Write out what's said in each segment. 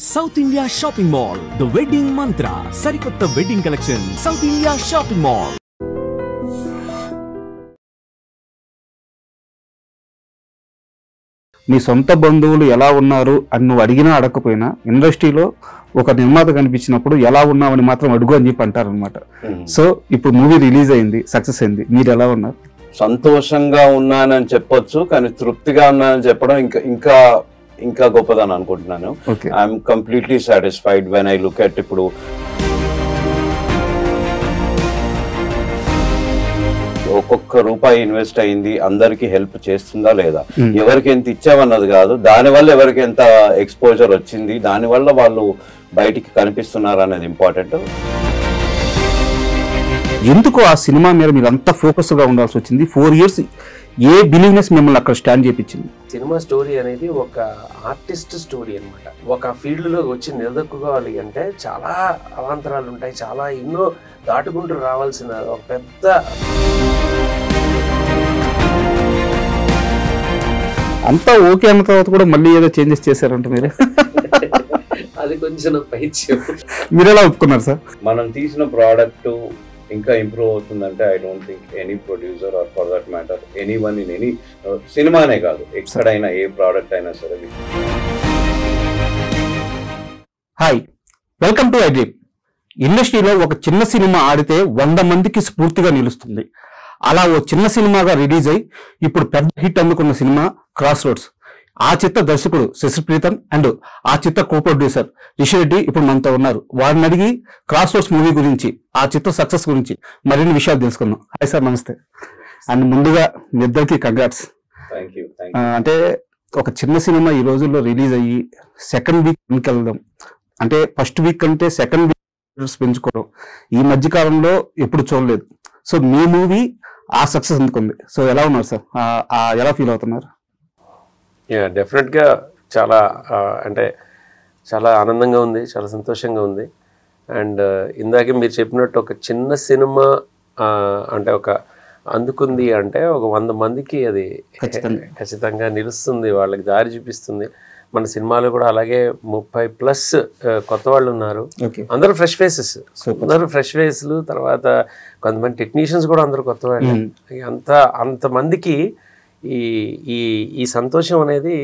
South India Shopping Mall, The Wedding Mantra, Sarikotta Wedding Collection, South India Shopping Mall. నీ సొంత బంధువులు ఎలా ఉన్నారు అని నువ్వు అడిగినా అడగకపోయినా ఇండస్ట్రీలో ఒక నిర్మాత కనిపించినప్పుడు ఎలా ఉన్నావని మాత్రం అడుగు అని చెప్పి అంటారనమాట. సో ఇప్పుడు మూవీ రిలీజ్ అయింది, సక్సెస్ అయింది, మీరు ఎలా ఉన్నారు? సంతోషంగా ఉన్నానని చెప్పొచ్చు, కానీ తృప్తిగా ఉన్నానని చెప్పడం ఇంకా ఇంకా గొప్పదని అనుకుంటున్నాను. I'm completely satisfied when I look at ఇప్పుడు ఒక్కొక్క రూపాయి ఇన్వెస్ట్ అయింది అందరికి హెల్ప్ చేస్తుందా లేదా, ఎవరికి ఎంత ఇచ్చామన్నది కాదు, దానివల్ల ఎవరికి ఎంత ఎక్స్పోజర్ వచ్చింది, దానివల్ల వాళ్ళు బయటికి కనిపిస్తున్నారు అనేది ఇంపార్టెంట్. ఎందుకు ఆ సినిమా మీద మీరు అంత ఫోకస్గా ఉండాల్సి వచ్చింది? 4 years ఏ బిలీవ్నెస్ మిమ్మల్ని అక్కడ స్టాండ్ చేయించింది? సినిమా స్టోరీ అనేది ఒక ఆర్టిస్ట్ స్టోరీ అనమాట. ఒక ఫీల్డ్లో వచ్చి నిలదొక్కుకోవాలి అంటే చాలా అవాంతరాలు ఉంటాయి, చాలా ఎన్నో దాటుకుంటూ రావాల్సిన ఒక పెద్ద అంతా ఓకే అన్న తర్వాత కూడా మళ్ళీ ఏదో చేంజెస్ చేశారంట మీరు. అది కొంచెం పైచ్యం. మీరు ఎలా ఒప్పుకున్నారు సార్? మనం తీసిన ప్రోడక్ట్ ఇంకా ఇంప్రూవ్ అవుతుందంటే I don't think any producer or for that matter anyone in any సినిమానే కాదు ఎక్కడైనా ఏ ప్రోడక్ట్ అయినా సరే. Hi, welcome to iDream. ఇండస్ట్రీలో ఒక చిన్న సినిమా ఆడితే 100 మందికి స్ఫూర్తిగా నిలుస్తుంది. అలా ఓ చిన్న సినిమాగా రిలీజ్ అయి ఇప్పుడు పెద్ద హిట్ అందుకున్న సినిమా క్రాస్ రోడ్స్. ఆ చిత్ర దర్శకుడు శశిప్రీతం అండ్ ఆ చిత్ర కో ప్రొడ్యూసర్ రిషిరెడ్డి ఇప్పుడు మనతో ఉన్నారు. వారిని అడిగి క్రాస్ రోడ్స్ మూవీ గురించి, ఆ చిత్ర సక్సెస్ గురించి మరిన్ని విషయాలు తెలుసుకుందాం. హాయ్ సార్, నమస్తే. అండ్ ముందుగా మీ ఇద్దరికి కంగ్రాట్స్. అంటే ఒక చిన్న సినిమా ఈ రోజుల్లో రిలీజ్ అయ్యి సెకండ్ వీక్ వెళ్దాం అంటే ఫస్ట్ వీక్ కంటే సెకండ్ వీక్ పెంచుకోవడం ఈ మధ్య కాలంలో ఎప్పుడు చూడలేదు. సో మీ మూవీ ఆ సక్సెస్ అందుకుంది. సో ఎలా ఉన్నారు సార్? ఎలా ఫీల్ అవుతున్నారు? డెఫినెట్గా చాలా అంటే చాలా ఆనందంగా ఉంది, చాలా సంతోషంగా ఉంది. అండ్ ఇందాకే మీరు చెప్పినట్టు ఒక చిన్న సినిమా అంటే ఒక అందుకుంది అంటే ఒక 100 మందికి అది ఖచ్చితంగా నిలుస్తుంది, వాళ్ళకి దారి చూపిస్తుంది. మన సినిమాలో కూడా అలాగే 30+ కొత్త వాళ్ళు ఉన్నారు. అందరూ ఫ్రెష్ ఫేసెస్, అందరూ ఫ్రెష్ ఫేస్లు. తర్వాత కొంతమంది టెక్నీషియన్స్ కూడా అందరూ కొత్త వాళ్ళు. అంతమందికి ఈ సంతోషం అనేది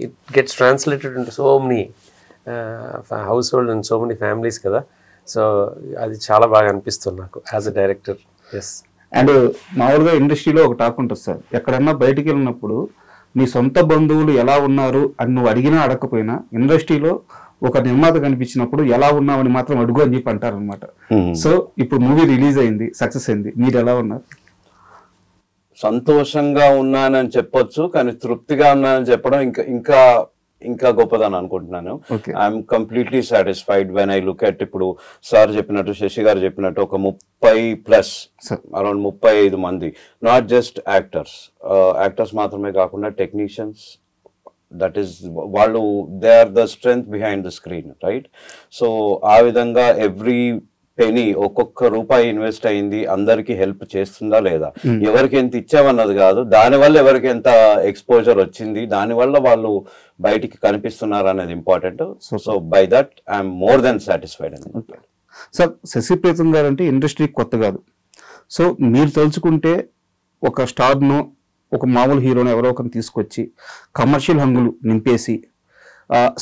it gets translated into so many household and so many families కదా. సో అది చాలా బాగా అనిపిస్తుంది నాకు as a director. Yes. And మామూలుగా ఇండస్ట్రీలో ఒక టాక్ ఉంటుంది సార్, ఎక్కడన్నా బయటికి వెళ్ళినప్పుడు నీ సొంత బంధువులు ఎలా ఉన్నారు అని నువ్వు అడిగినా అడగకపోయినా ఇండస్ట్రీలో ఒక నిర్మాత కనిపించినప్పుడు ఎలా ఉన్నావని మాత్రం అడుగు అని చెప్పి అంటారనమాట. సో ఇప్పుడు మూవీ రిలీజ్ అయింది, సక్సెస్ అయింది, మీరు ఎలా ఉన్నారు? సంతోషంగా ఉన్నానని చెప్పొచ్చు, కానీ తృప్తిగా ఉన్నానని చెప్పడం ఇంకా ఇంకా గొప్పదని అనుకుంటున్నాను. I'm completely satisfied when I look at ఇప్పుడు సార్ చెప్పినట్టు, శశి గారు చెప్పినట్టు ఒక 30+ అరౌండ్ 35 మంది, నాట్ జస్ట్ యాక్టర్స్ మాత్రమే కాకుండా టెక్నీషియన్స్. దట్ ఈస్ వాళ్ళు they are the strength behind the screen, right? So ఆ విధంగా ఎవ్రీ పెనీ, ఒక్కొక్క రూపాయి ఇన్వెస్ట్ అయింది అందరికి హెల్ప్ చేస్తుందా లేదా, ఎవరికి ఎంత ఇచ్చామన్నది కాదు, దానివల్ల ఎవరికి ఎంత ఎక్స్పోజర్ వచ్చింది, దానివల్ల వాళ్ళు బయటికి కనిపిస్తున్నారు అనేది important. So by that I'm more than satisfied అని. సార్, శశిప్రీతం గారు అంటే ఇండస్ట్రీ కొత్త కాదు. సో మీరు తలుచుకుంటే ఒక స్టార్ను, ఒక మామూలు హీరోని ఎవరో ఒకరిని తీసుకొచ్చి కమర్షియల్ హంగులు నింపేసి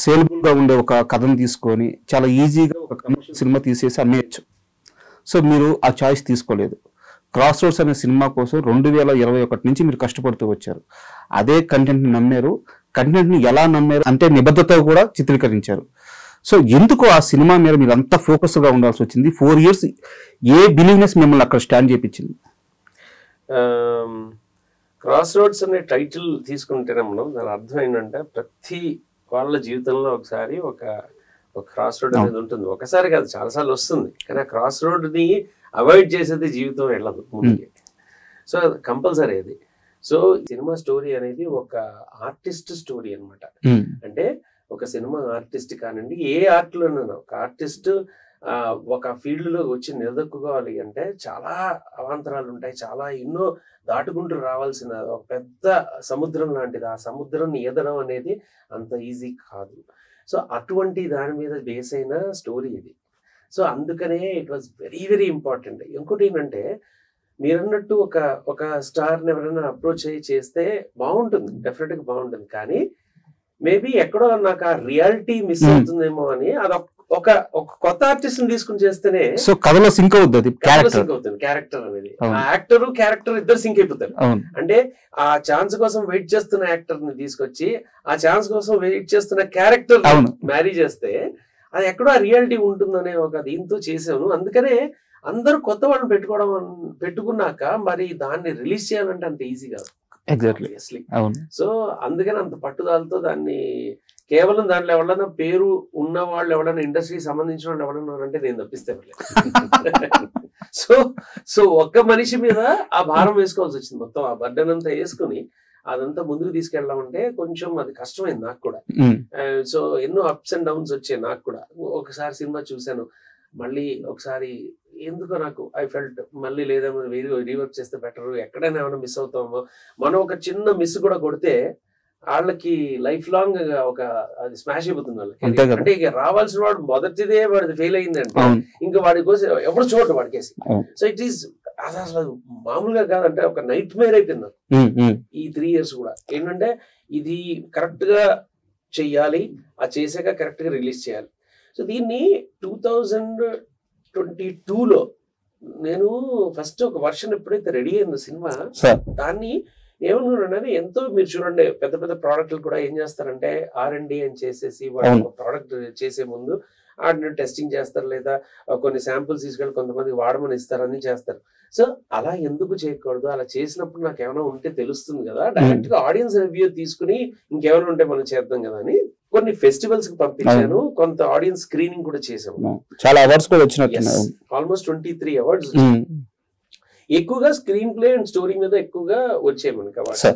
సేలబుల్గా ఉండే ఒక కథను తీసుకొని చాలా ఈజీగా ఒక కమర్షియల్ సినిమా తీసేసి అమ్మేయచ్చు. సో మీరు ఆ చాయిస్ తీసుకోలేదు. క్రాస్ రోడ్స్ అనే సినిమా కోసం 2021 నుంచి మీరు కష్టపడుతూ వచ్చారు. అదే కంటెంట్ని నమ్మారు. కంటెంట్ని ఎలా నమ్మారు అంటే నిబద్ధతతో కూడా చిత్రీకరించారు. సో ఎందుకు ఆ సినిమా మీద మీరు అంత ఫోకస్గా ఉండాల్సి వచ్చింది? 4 years ఏ బిలీవ్నెస్ మిమ్మల్ని అక్కడ స్టాండ్ చేయించింది? క్రాస్ రోడ్స్ అనే టైటిల్ తీసుకుంటేనే మనం దాని అర్థం ఏంటంటే ప్రతి వాళ్ళ జీవితంలో ఒకసారి ఒక క్రాస్ రోడ్ అనేది ఉంటుంది. ఒకసారి కాదు, చాలాసార్లు వస్తుంది. కానీ ఆ క్రాస్ రోడ్ని అవాయిడ్ చేసేది జీవితం వెళ్ళదు ముందుకి. సో కంపల్సరీ అది. సో సినిమా స్టోరీ అనేది ఒక ఆర్టిస్ట్ స్టోరీ అనమాట. అంటే ఒక సినిమా ఆర్టిస్ట్ కానివ్వండి, ఏ ఆర్ట్లోనైనా ఒక ఆర్టిస్ట్ ఒక ఫీల్డ్లో వచ్చి నిలదొక్కుకోవాలి అంటే చాలా అవాంతరాలు ఉంటాయి, చాలా ఎన్నో దాటుకుంటూ రావాల్సిన ఒక పెద్ద సముద్రం లాంటిది. ఆ సముద్రాన్ని ఈదడం అనేది అంత ఈజీ కాదు. సో అటువంటి దాని మీద బేస్ అయిన స్టోరీ ఇది. సో అందుకనే it was very very important. ఇంకోటి ఏంటంటే మీరన్నట్టు ఒక స్టార్ని ఎవరైనా అప్రోచ్ అయ్యి చేస్తే బాగుంటుంది, డెఫినెట్గా బాగుంటుంది. కానీ మేబీ ఎక్కడో నాకు ఆ రియాలిటీ మిస్ అవుతుందేమో అని అది ఒక కొత్త ఆర్టిస్ట్ ని తీసుకుని చేస్తేనే సో కథలో సింక్ అవుతుంది క్యారెక్టర్ అనేది. ఆ యాక్టర్ క్యారెక్టర్ ఇద్దరు సింక్ అయిపోతారు. అంటే ఆ ఛాన్స్ కోసం వెయిట్ చేస్తున్న యాక్టర్ ని తీసుకొచ్చి ఆ ఛాన్స్ కోసం వెయిట్ చేస్తున్న క్యారెక్టర్ మ్యారీ చేస్తే అది ఎక్కడో ఆ రియాలిటీ ఉంటుందనే ఒక దీంతో చేసాను. అందుకనే అందరూ కొత్త వాళ్ళని పెట్టుకున్నాక మరి దాన్ని రిలీజ్ చేయాలంటే అంత ఈజీ కాదు. ఎగ్జాక్ట్లీ. సో అందుకని అంత పట్టుదలతో దాన్ని కేవలం దాంట్లో ఎవరైనా పేరు ఉన్న వాళ్ళు ఎవరైనా ఇండస్ట్రీకి సంబంధించిన వాళ్ళు ఎవరైనా అంటే నేను తప్పిస్తే సో ఒక్క మనిషి మీద ఆ భారం వేసుకోవాల్సి వచ్చింది. మొత్తం ఆ బర్డెన్ అంతా వేసుకుని అదంతా ముందుకు తీసుకెళ్ళామంటే కొంచెం అది కష్టమైంది నాకు కూడా. సో ఎన్నో అప్స్ అండ్ డౌన్స్ వచ్చాయి నాకు కూడా. ఒకసారి సినిమా చూశాను, మళ్ళీ ఒకసారి ఎందుకో నాకు ఐ ఫెల్ట్ మళ్ళీ లేదేమో రీవర్క్ చేస్తే బెటర్, ఎక్కడైనా ఏమైనా మిస్ అవుతామో. మనం ఒక చిన్న మిస్ కూడా కొడితే వాళ్ళకి లైఫ్ లాంగ్ అది స్మాష్ అయిపోతుంది వాళ్ళకి. అంటే ఇక రావాల్సిన వాడు మొదటిదే వాడిది ఫెయిల్ అయిందంటే ఇంకా వాడి కోసం ఎప్పుడు చూడటం వాడికేసి. సో ఇట్ ఈస్ అసలు మామూలుగా కాదంటే ఒక నైట్ మేర్ అయిపోయింది ఈ 3 years కూడా. ఏంటంటే ఇది కరెక్ట్ గా చెయ్యాలి, ఆ చేసాక కరెక్ట్ గా రిలీజ్ చేయాలి. సో దీన్ని 2022లో నేను ఫస్ట్ ఒక వర్షన్ ఎప్పుడైతే రెడీ అయిందో సినిమా, దాన్ని ఏమనుకున్నాను ఎంతో మీరు చూడండి పెద్ద పెద్ద ప్రోడక్ట్లు కూడా ఏం చేస్తారంటే R&D అని చేసేసి వాళ్ళు ప్రోడక్ట్ చేసే ముందు వాటిని టెస్టింగ్ చేస్తారు, లేదా కొన్ని శాంపుల్స్ తీసుకెళ్ళి కొంతమంది వాడమని ఇస్తారు, అన్ని చేస్తారు. సో అలా ఎందుకు చేయకూడదు? అలా చేసినప్పుడు నాకు ఏమైనా ఉంటే తెలుస్తుంది కదా, డైరెక్ట్ గా ఆడియన్స్ రివ్యూ తీసుకుని ఇంకేమైనా ఉంటే మనం చేద్దాం కదా అని కొన్ని ఫెస్టివల్స్ కి పంపించాను. కొంత ఆడియన్స్ స్క్రీనింగ్ కూడా చేసాము. చాలా అవార్డ్స్ కూడా వచ్చినట్టు, ఆల్మోస్ట్ 23 అవార్డ్స్. ఎక్కువగా స్క్రీన్ ప్లే అండ్ స్టోరీ మీద ఎక్కువగా వచ్చాయి మనకి అవార్డ్స్.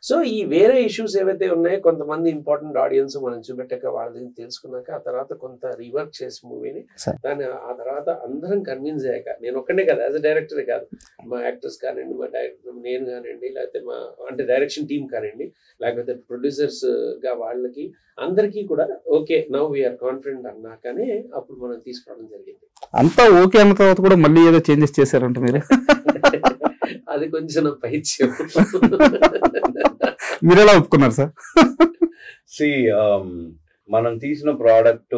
సో ఈ వేరే ఇష్యూస్ ఏవైతే ఉన్నాయో కొంతమంది ఇంపార్టెంట్ ఆడియన్స్ మనం చూపెట్టాక వాళ్ళని తెలుసుకున్నాక ఆ తర్వాత కొంత రీవర్క్ చేసి మూవీని దాన్ని ఆ తర్వాత అందరం కన్విన్స్ అయ్యాక, నేను ఒక్కడే కాదు యాజ్ అ డైరెక్టరే కాదు, మా యాక్టర్స్ కానివ్వండి, మా డైరెక్టర్ నేను కానివ్వండి, లేకపోతే మా అంటే డైరెక్షన్ టీమ్ కానివ్వండి, లేకపోతే ప్రొడ్యూసర్స్ గా వాళ్ళకి అందరికీ కూడా ఓకే నౌ వీఆర్ కాన్ఫిడెంట్ అన్నాకనే అప్పుడు మనం తీసుకోవడం జరిగింది. అంతా ఓకే అన్న తర్వాత కూడా మళ్ళీ ఏదో చేంజెస్ చేశారంట మీరు? అది కొంచెం పైచ్యం. మీరు ఎలా ఒప్పుకున్నారు సార్? మనం తీసిన ప్రోడక్ట్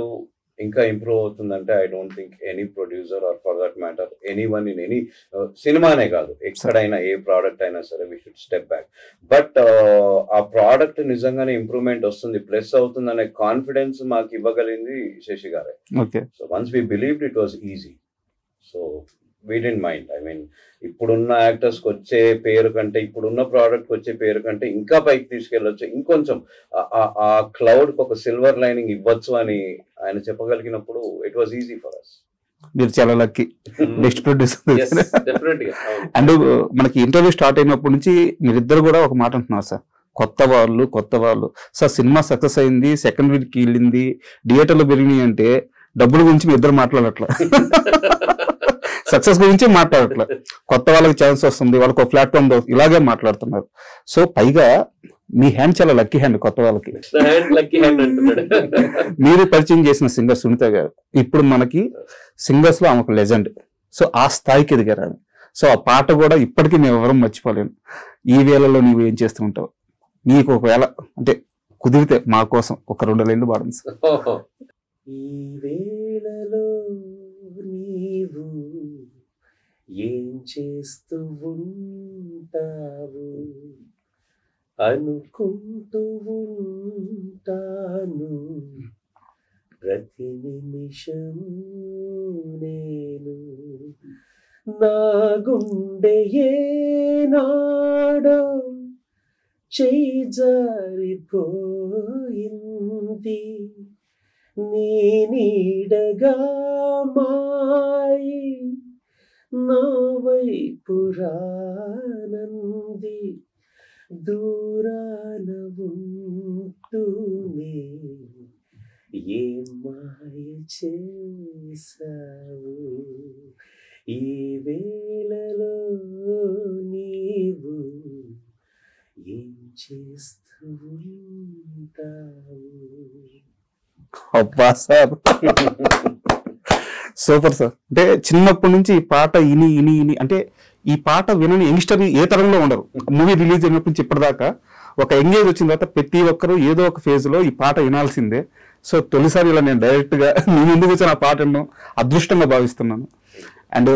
ఇంకా ఇంప్రూవ్ అవుతుందంటే I don't think any producer or for that matter anyone in any సినిమానే కాదు ఎక్కడైనా ఏ ప్రోడక్ట్ అయినా సరే we should step back. But ఆ ప్రోడక్ట్ నిజంగానే ఇంప్రూవ్మెంట్ వస్తుంది, ప్లస్ అవుతుంది అనే కాన్ఫిడెన్స్ మాకు ఇవ్వగలిగింది శశి గారే. So once we believed it was easy, so we didn't mind. I mean, ఇప్పుడున్న యాక్టర్స్ కి వచ్చే పేరు కంటే ఇప్పుడున్న ప్రోడక్ట్ వచ్చే పేరు కంటే ఇంకా పైకి తీసుకెళ్ళొచ్చు, ఇంకొంచెం ఆ క్లౌడ్ కి ఒక సిల్వర్ లైనింగ్ ఇవ్వచ్చు అని ఆయన చెప్పగలిగినప్పుడు it was easy for us. మీరు చాలా లక్కీ నెక్స్ట్ ప్రొడ్యూసర్. అండ్ మనకి ఇంటర్వ్యూ స్టార్ట్ అయినప్పటి నుంచి మీరిద్దరు కూడా ఒక మాట అంటున్నారు సార్, కొత్త వాళ్ళు సార్ సినిమా సక్సెస్ అయింది, సెకండ్ వీక్ వెళ్ళింది, థియేటర్లు పెరిగినాయి అంటే డబ్బుల గురించి మీ ఇద్దరు మాట్లాడట్లా, సక్సెస్ గురించి మాట్లాడట్లేదు, కొత్త వాళ్ళకి ఛాన్స్ వస్తుంది, వాళ్ళకి ఒక ప్లాట్ఫామ్ ఇలాగే మాట్లాడుతున్నారు. సో పైగా మీ హ్యాండ్ చాలా లక్కీ హ్యాండ్ కొత్త వాళ్ళకి. మీరు పరిచయం చేసిన సింగర్ సునీత గారు ఇప్పుడు మనకి సింగర్స్ లో ఆమె ఒక లెజెండ్. సో ఆ స్థాయికి ఎదిగారు. సో ఆ పాట కూడా ఇప్పటికీ మేము ఎవరం మర్చిపోలేను. ఈ వేళలో నీవు ఏం చేస్తూ ఉంటావు, నీకు ఒకవేళ అంటే కుదిరితే మా కోసం ఒక 2 లైన్లు పాడండి సార్. ఈ వేళలో నీవు ఏం చేస్తూ ఉంటావు, అనుకుంటూ ఉంటాను ప్రతి నిమిషం నేను, నా గుండె ఏనాడో చెయ్యి జారిపోయింది, నీ నీడగా మాయి నా వైపు రానంది, దూరాన ఉంటూనే ఏం మాయ చేసావు, ఈ వేళలో నీవు ఏం చేస్తూ ఉంటావు. అబ్బా సార్ సూపర్ సార్. అంటే చిన్నప్పటి నుంచి ఈ పాట ఇని ఇని ఇని అంటే ఈ పాట వినని యంగ్స్టర్ ఏ తరంలో ఉండరు. మూవీ రిలీజ్ అయినప్పటి నుంచి ఇప్పటిదాకా ఒక ఎంగేజ్ వచ్చిన తర్వాత ప్రతి ఒక్కరు ఏదో ఒక ఫేజ్ లో ఈ పాట వినాల్సిందే. సో తొలిసారి ఇలా నేను డైరెక్ట్ గా మీ ముందుకు వచ్చిన ఆ పాట వినడం అదృష్టంగా భావిస్తున్నాను. అండ్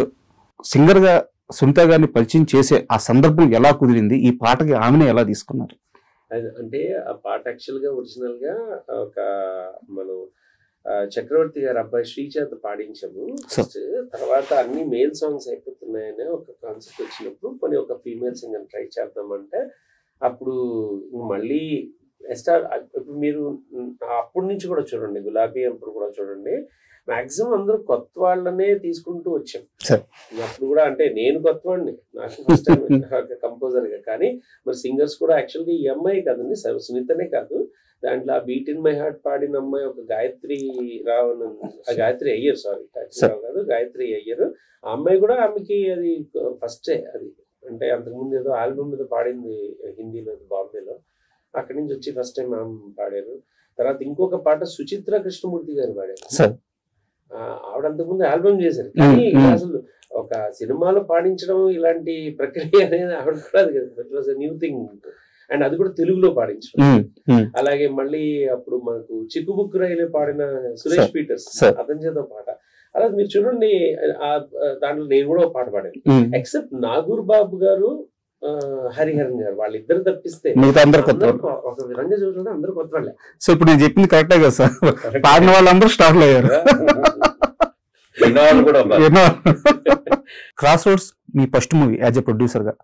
సింగర్ గా సునీత గారిని పరిచయం చేసే ఆ సందర్భం ఎలా కుదిరింది, ఈ పాటకి ఆమెను ఎలా తీసుకున్నారు? అంటే ఆ పాట యాక్చువల్ గా ఒరిజినల్ గా ఒక మనం చక్రవర్తి గారి అబ్బాయి శ్రీచేత పాడించాము ఫస్ట్. తర్వాత అన్ని మేల్ సాంగ్స్ అయిపోతున్నాయని ఒక కాన్సెప్ట్ వచ్చినప్పుడు కొన్ని ఒక ఫీమేల్ సింగర్ ట్రై చేద్దామంటే అప్పుడు మళ్ళీ ఇప్పుడు మీరు అప్పటి నుంచి కూడా చూడండి, గులాబీ అప్పుడు కూడా చూడండి, మాక్సిమం అందరూ కొత్త వాళ్ళనే తీసుకుంటూ వచ్చాం. అప్పుడు కూడా అంటే నేను కొత్త వాడిని, నాకు ఫస్ట్ టైం కంపోజర్ గా. కానీ మరి సింగర్స్ కూడా యాక్చువల్గా ఈ అమ్మాయి కాదండి, సునీతనే కాదు, దాంట్లో ఆ బీట్ ఇన్ మై హార్ట్ పాడిన అమ్మాయి ఒక గాయత్రి రావు, గాయత్రి అయ్యర్, సారీ రావు కాదు, గాయత్రి అయ్యర్. ఆ అమ్మాయి కూడా ఆమెకి అది ఫస్టే, అది అంటే అంతకుముందు ఏదో ఆల్బమ్ మీద పాడింది హిందీలో బాంబేలో, అక్కడి నుంచి వచ్చి ఫస్ట్ టైం ఆమె పాడారు. తర్వాత ఇంకొక పాట సుచిత్ర కృష్ణమూర్తి గారు పాడారు, ఆవిడ అంతకుముందు ఆల్బమ్ చేశారు. కానీ అసలు ఒక సినిమాలో పాడించడం ఇలాంటి ప్రక్రియ అనేది ఆవిడ కూడా it was new thing. And అది కూడా తెలుగులో పాడించడం. అలాగే మళ్ళీ అప్పుడు మనకు చిక్కుబుక్కు రైలే పాడిన సురేష్ పీటర్స్, అతని చేత పాట. అలా మీరు చూడండి, దాంట్లో నేను కూడా ఒక పాట పాడాను. ఎక్సెప్ట్ నాగూర్ బాబు గారు, హరిహరన్ గారు, వాళ్ళిద్దరు తప్పిస్తే ఒక విధంగా చూడండి అందరూ కొత్త వాళ్ళే. సో ఇప్పుడు నేను చెప్పింది కరెక్టే కదా సార్, పాడిన వాళ్ళందరూ స్టార్లు అయ్యారు. Cross roads me first movie as a producer గా,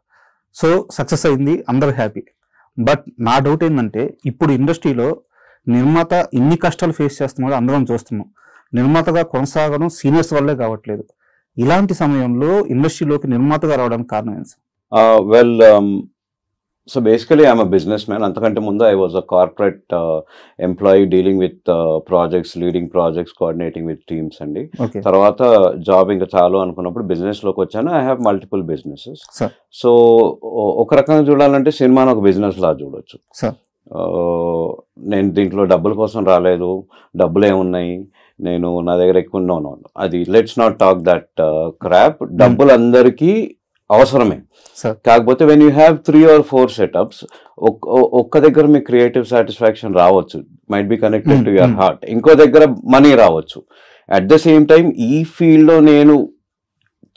సో సక్సెస్ అయింది, అందరూ హ్యాపీ. బట్ నా డౌట్ ఏంటంటే ఇప్పుడు ఇండస్ట్రీలో నిర్మాత ఇన్ని కష్టాలు ఫేస్ చేస్తున్నారో అందరం చూస్తున్నాం. నిర్మాతగా కొనసాగడం సీనియర్స్ వల్లే కావట్లేదు. ఇలాంటి సమయంలో ఇండస్ట్రీలోకి నిర్మాతగా రావడానికి కారణం ఏంటి? Well, so basically I'm a business man. అంతకంటే ముందు I was a corporate employee dealing with projects, leading projects, coordinating with teams అండి. తర్వాత జాబ్ ఇంకా చాలు అనుకున్నప్పుడు బిజినెస్ లోకి వచ్చాను. I have multiple businesses. So ఒక రకంగా చూడాలంటే సినిమాను ఒక బిజినెస్ లా చూడొచ్చు. నేను దీంట్లో డబ్బుల కోసం రాలేదు, డబ్బులు ఏమున్నాయి, నేను నా దగ్గర ఎక్కువ ఉన్నాను, అది let's not talk that crop. డబ్బులు అందరికీ అవసరమే, కాకపోతే when you have 3 or 4 setups, ఒక్క దగ్గర మీకు క్రియేటివ్ సాటిస్ఫాక్షన్ రావచ్చు, might be connected to your heart, ఇంకో దగ్గర మనీ రావచ్చు. అట్ ద సేమ్ టైం ఈ ఫీల్డ్లో నేను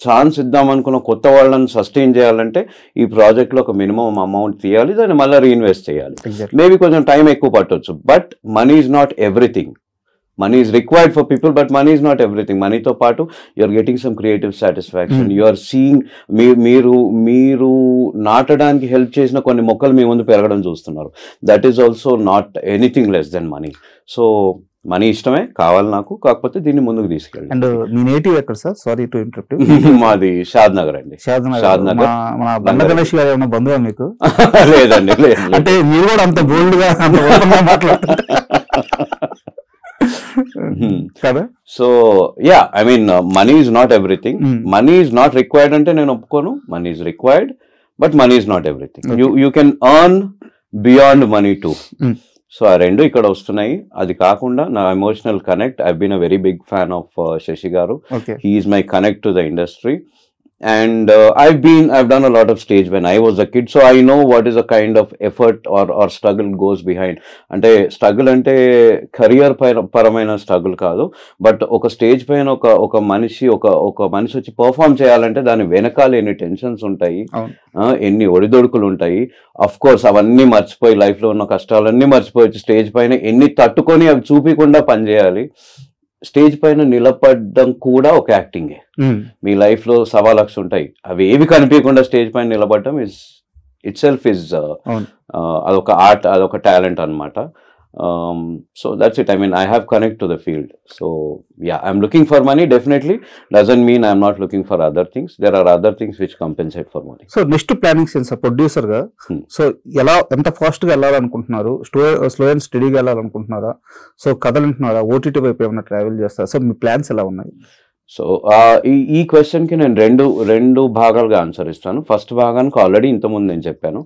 ఛాన్స్ ఇద్దాం అనుకున్న కొత్త వాళ్ళని సస్టైన్ చేయాలంటే ఈ ప్రాజెక్ట్లో ఒక మినిమం అమౌంట్ తీయాలి, దాన్ని మళ్ళీ రీఇన్వెస్ట్ చేయాలి. మేబీ కొంచెం టైం ఎక్కువ పట్టవచ్చు, but money is not everything. Money is required for people, but money is not everything. Money to paatu, you are getting some creative satisfaction. You are seeing మీరు నాటడానికి help చేసిన కొన్ని మొక్కలు మీ ముందు పెరగడం చూస్తున్నారు. That is also not anything less than money. So money ఇష్టమే, కావాలి నాకు, కాకపోతే దీన్ని ముందుకు తీసుకెళ్ళండి. అండ్ మీ నేటివ్ ఎక్కడ సార్? Sorry to interrupt. మాది షాద్ నగర్ అండి. షాద్ నగర్. మన బండ గణేష్ గారు ఏమైనా బంధువా మీకు? లేదండి, లేదు. అంటే మీరు కూడా అంత బోల్డ్ గా మాట్లాడుతుంటారు. So yeah, I mean money is not everything. Money is not required అంటే నేను ఒప్పుకోను. Money is required, but money is not everything. You can earn beyond money too. So ఆ రెండు ఇక్కడ వస్తున్నాయి. అది కాకుండా నా emotional connect, I been a very big fan of Shashi garu. He is my connect to the industry. And I've done a lot of stage when I was a kid, so I know what is a kind of effort or struggle goes behind. Ante struggle ante career paramaina struggle kaadu, but oka stage paina oka manishi vachi perform cheyalante dani venakala enni tensions untayi, enni odidodukulu untayi. Of course avanni marchipoyi life lo unna kashtalanni marchipoyi stage paina enni tattukoni avi చూపికుండా పని చేయాలి. Stage పైన నిలబడడం కూడా ఒక యాక్టింగే. మీ life లో 1,00,000 ఉంటాయి, అవి ఏవి కనిపించకుండా స్టేజ్ పైన నిలబడడం ఇట్ సెల్ఫ్ ఇస్ అదొక ఆర్ట్, అదొక టాలెంట్ అనమాట. So that's it. I mean, I have connect to the field. So yeah, I'm looking for money. Definitely doesn't mean I'm not looking for other things. There are other things which compensate for money. So next planning sense producer ga, so ela enta fast ga elalanukuntunnaru, slow and steady ga elalanukuntunnara, so kadalantunnara, OTT వైపు ఏమైనా travel చేస్తారా? So మీ plans ఎలా ఉన్నాయి? So ఈ క్వశ్చన్కి నేను రెండు భాగాలుగా ఆన్సర్ ఇస్తాను. ఫస్ట్ భాగానికి ఆల్రెడీ ఇంతకుముందు నేను చెప్పాను.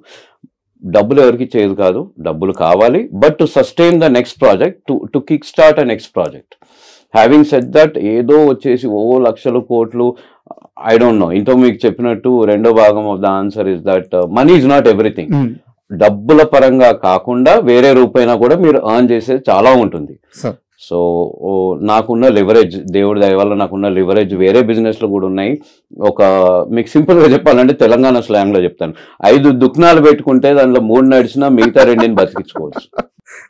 డబ్బులు ఎవరికి చేయదు కాదు, డబ్బులు కావాలి, but to sustain the next project, to kick start a next project. Having said that, ఏదో వచ్చేసి లక్షలు కోట్లు, ఐ డోంట్ నో. ఇంతో మీకు చెప్పినట్టు రెండో భాగం of the answer is that money is not everything. డబ్బుల పరంగా కాకుండా వేరే రూపైనా కూడా మీరు ఎర్న్ చేసేది చాలా ఉంటుంది. సో నాకున్న లివరేజ్, దేవుడి దయ వల్ల నాకున్న లివరేజ్ వేరే బిజినెస్లు కూడా ఉన్నాయి. మీకు సింపుల్గా చెప్పాలంటే తెలంగాణ స్లాంగ్లో చెప్తాను, 5 దుకాణాలు పెట్టుకుంటే దాంట్లో 3 నడిచినా మిగతా 2 బతికించుకోవచ్చు.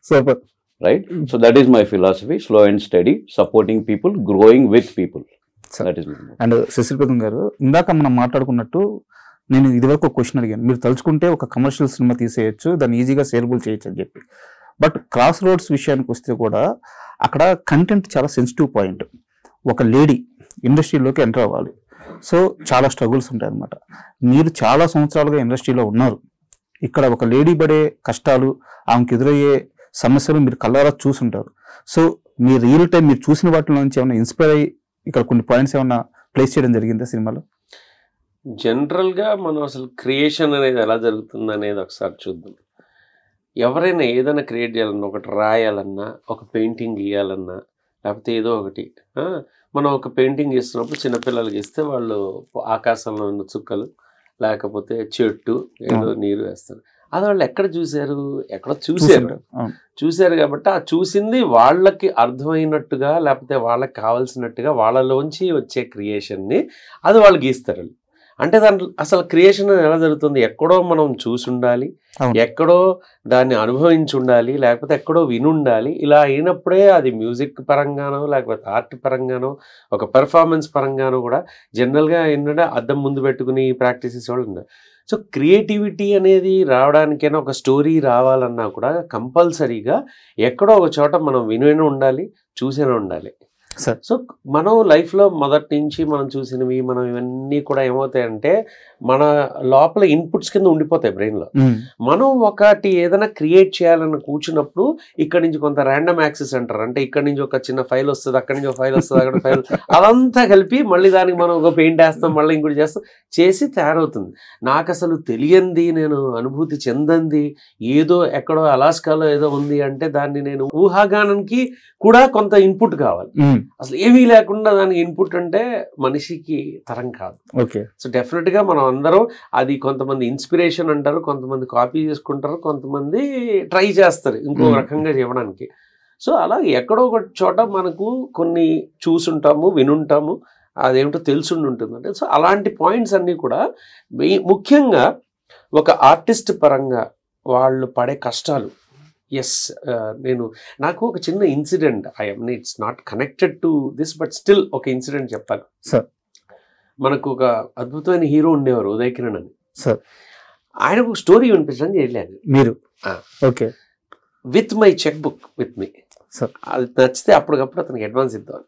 Super, right? So that is my philosophy, slow and steady, supporting people, growing with people. And Shashil Pratham garu, ఇందాక మనం మాట్లాడుకున్నట్టు నేను ఇదివరకు ఒక క్వశ్చన్ అడిగాను, మీరు తలుచుకుంటే ఒక కమర్షియల్ సినిమా తీసేయచ్చు, దాన్ని ఈజీగా సేరబుల్ చేయొచ్చు అని చెప్పి. బట్ క్రాస్ రోడ్స్ విషయానికి వస్తే కూడా అక్కడ కంటెంట్ చాలా సెన్సిటివ్ పాయింట్. ఒక లేడీ ఇండస్ట్రీలోకి ఎంటర్ అవ్వాలి, సో చాలా స్ట్రగుల్స్ ఉంటాయి అన్నమాట. మీరు చాలా సంవత్సరాలుగా ఇండస్ట్రీలో ఉన్నారు, ఇక్కడ ఒక లేడీ పడే కష్టాలు, ఆమెకు ఎదురయ్యే సమస్యలు మీరు కళ్ళారా చూసుంటారు. సో మీ రియల్ టైం మీరు చూసిన వాటి నుంచి ఏమైనా ఇన్స్పైర్ అయ్యి ఇక్కడ కొన్ని పాయింట్స్ ఏమైనా ప్లేస్ చేయడం జరిగిందా సినిమాలో? జనరల్గా మనం అసలు క్రియేషన్ అనేది ఎలా జరుగుతుంది అనేది ఒకసారి చూద్దాం. ఎవరైనా ఏదైనా క్రియేట్ చేయాలన్నా, ఒకటి రాయాలన్నా, ఒక పెయింటింగ్ గీయాలన్నా, లేకపోతే ఏదో ఒకటి, మనం ఒక పెయింటింగ్ గీస్తున్నప్పుడు చిన్నపిల్లలకి ఇస్తే వాళ్ళు ఆకాశంలో ఉన్న చుక్కలు, లేకపోతే చెట్టు, ఏదో నీరు వేస్తారు. అది వాళ్ళు ఎక్కడ చూశారు? ఎక్కడ చూశారు కాబట్టి ఆ చూసింది వాళ్ళకి అర్థమైనట్టుగా, లేకపోతే వాళ్ళకి కావాల్సినట్టుగా వాళ్ళలోంచి వచ్చే క్రియేషన్ని అది వాళ్ళు గీస్తారు. అంటే దాంట్లో అసలు క్రియేషన్ ఎలా జరుగుతుంది? ఎక్కడో మనం చూసి ఉండాలి, ఎక్కడో దాన్ని అనుభవించి ఉండాలి, లేకపోతే ఎక్కడో వినుండాలి. ఇలా అయినప్పుడే అది మ్యూజిక్ పరంగానో, లేకపోతే ఆర్ట్ పరంగానో, ఒక పెర్ఫార్మెన్స్ పరంగానో కూడా జనరల్గా ఏంటంటే అద్దం ముందు పెట్టుకుని ప్రాక్టీస్ చేసేవాళ్ళు ఉన్నారు. సో క్రియేటివిటీ అనేది రావడానికైనా, ఒక స్టోరీ రావాలన్నా కూడా కంపల్సరీగా ఎక్కడో ఒక చోట మనం వినైనా ఉండాలి, చూసినా ఉండాలి. సో మనం లైఫ్లో మొదటి నుంచి మనం చూసినవి, మనం ఇవన్నీ కూడా ఏమవుతాయంటే మన లోపల ఇన్పుట్స్ కింద ఉండిపోతాయి బ్రెయిన్లో. మనం ఒకటి ఏదైనా క్రియేట్ చేయాలని కూర్చున్నప్పుడు ఇక్కడ నుంచి కొంత ర్యాండమ్ యాక్సెస్ అంటారు, అంటే ఇక్కడ నుంచి ఒక చిన్న ఫైల్ వస్తుంది, అక్కడి నుంచి ఒక ఫైల్ వస్తుంది, అక్కడ ఫైల్, అదంతా కలిపి మళ్ళీ దానికి మనం ఒక పెయింట్ వేస్తాం, మళ్ళీ ఇంకోటి చేస్తాం, చేసి తయారవుతుంది. నాకు అసలు తెలియంది, నేను అనుభూతి చెందంది ఏదో ఎక్కడో అలాస్కాలో ఏదో ఉంది అంటే దాన్ని నేను ఊహాగానానికి కూడా కొంత ఇన్పుట్ కావాలి. అసలు ఏమీ లేకుండా దానికి ఇన్పుట్ అంటే మనిషికి తరం కాదు. సో డెఫినెట్ గా మనం అందరం అది, కొంతమంది ఇన్స్పిరేషన్ అంటారు, కొంతమంది కాపీ చేసుకుంటారు, కొంతమంది ట్రై చేస్తారు ఇంకో రకంగా చేయడానికి. సో అలా ఎక్కడో ఒక చోట మనకు కొన్ని చూసుంటాము, వినుంటాము, అదేమిటో తెలుసుండి ఉంటుంది. అంటే సో అలాంటి పాయింట్స్ అన్నీ కూడా ముఖ్యంగా ఒక ఆర్టిస్ట్ పరంగా వాళ్ళు పడే కష్టాలు. ఎస్, నాకు ఒక చిన్న incident, it's not connected to this, but still ఒక ఇన్సిడెంట్ చెప్పాలి. మనకు ఒక అద్భుతమైన హీరో ఉండేవారు, ఉదయ్ కిరణ్ అని. ఆయనకు స్టోరీ వినిపించడానికి వెళ్ళాను మీరు, with my cheque book with me. అది నచ్చితే అప్పటికప్పుడు అతనికి అడ్వాన్స్ ఇద్దాం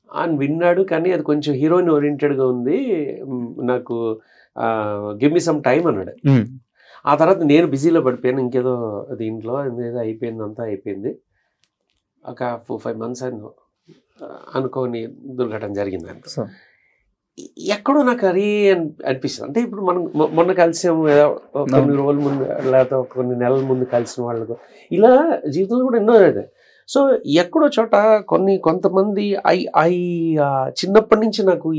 అని విన్నాడు. కానీ అది కొంచెం హీరోయిన్ ఓరియంటెడ్గా ఉంది, నాకు గివ్ మీ సమ్ టైం అన్నాడు. ఆ తర్వాత నేను బిజీలో పడిపోయాను, ఇంకేదో దీంట్లో ఏదో అయిపోయింది, అంతా అయిపోయింది. ఒక 4-5 months అనుకోని దుర్ఘటన జరిగింది అంత. ఎక్కడో నాకు అరే అనిపిస్తుంది. అంటే ఇప్పుడు మనం మొన్న కలిసాము, కొన్ని రోజుల ముందు లేకపోతే కొన్ని నెలల ముందు కలిసిన వాళ్ళకు, ఇలా జీవితంలో కూడా ఎన్నో అవుతాయి. సో ఎక్కడో చోట కొంతమంది చిన్నప్పటి నుంచి నాకు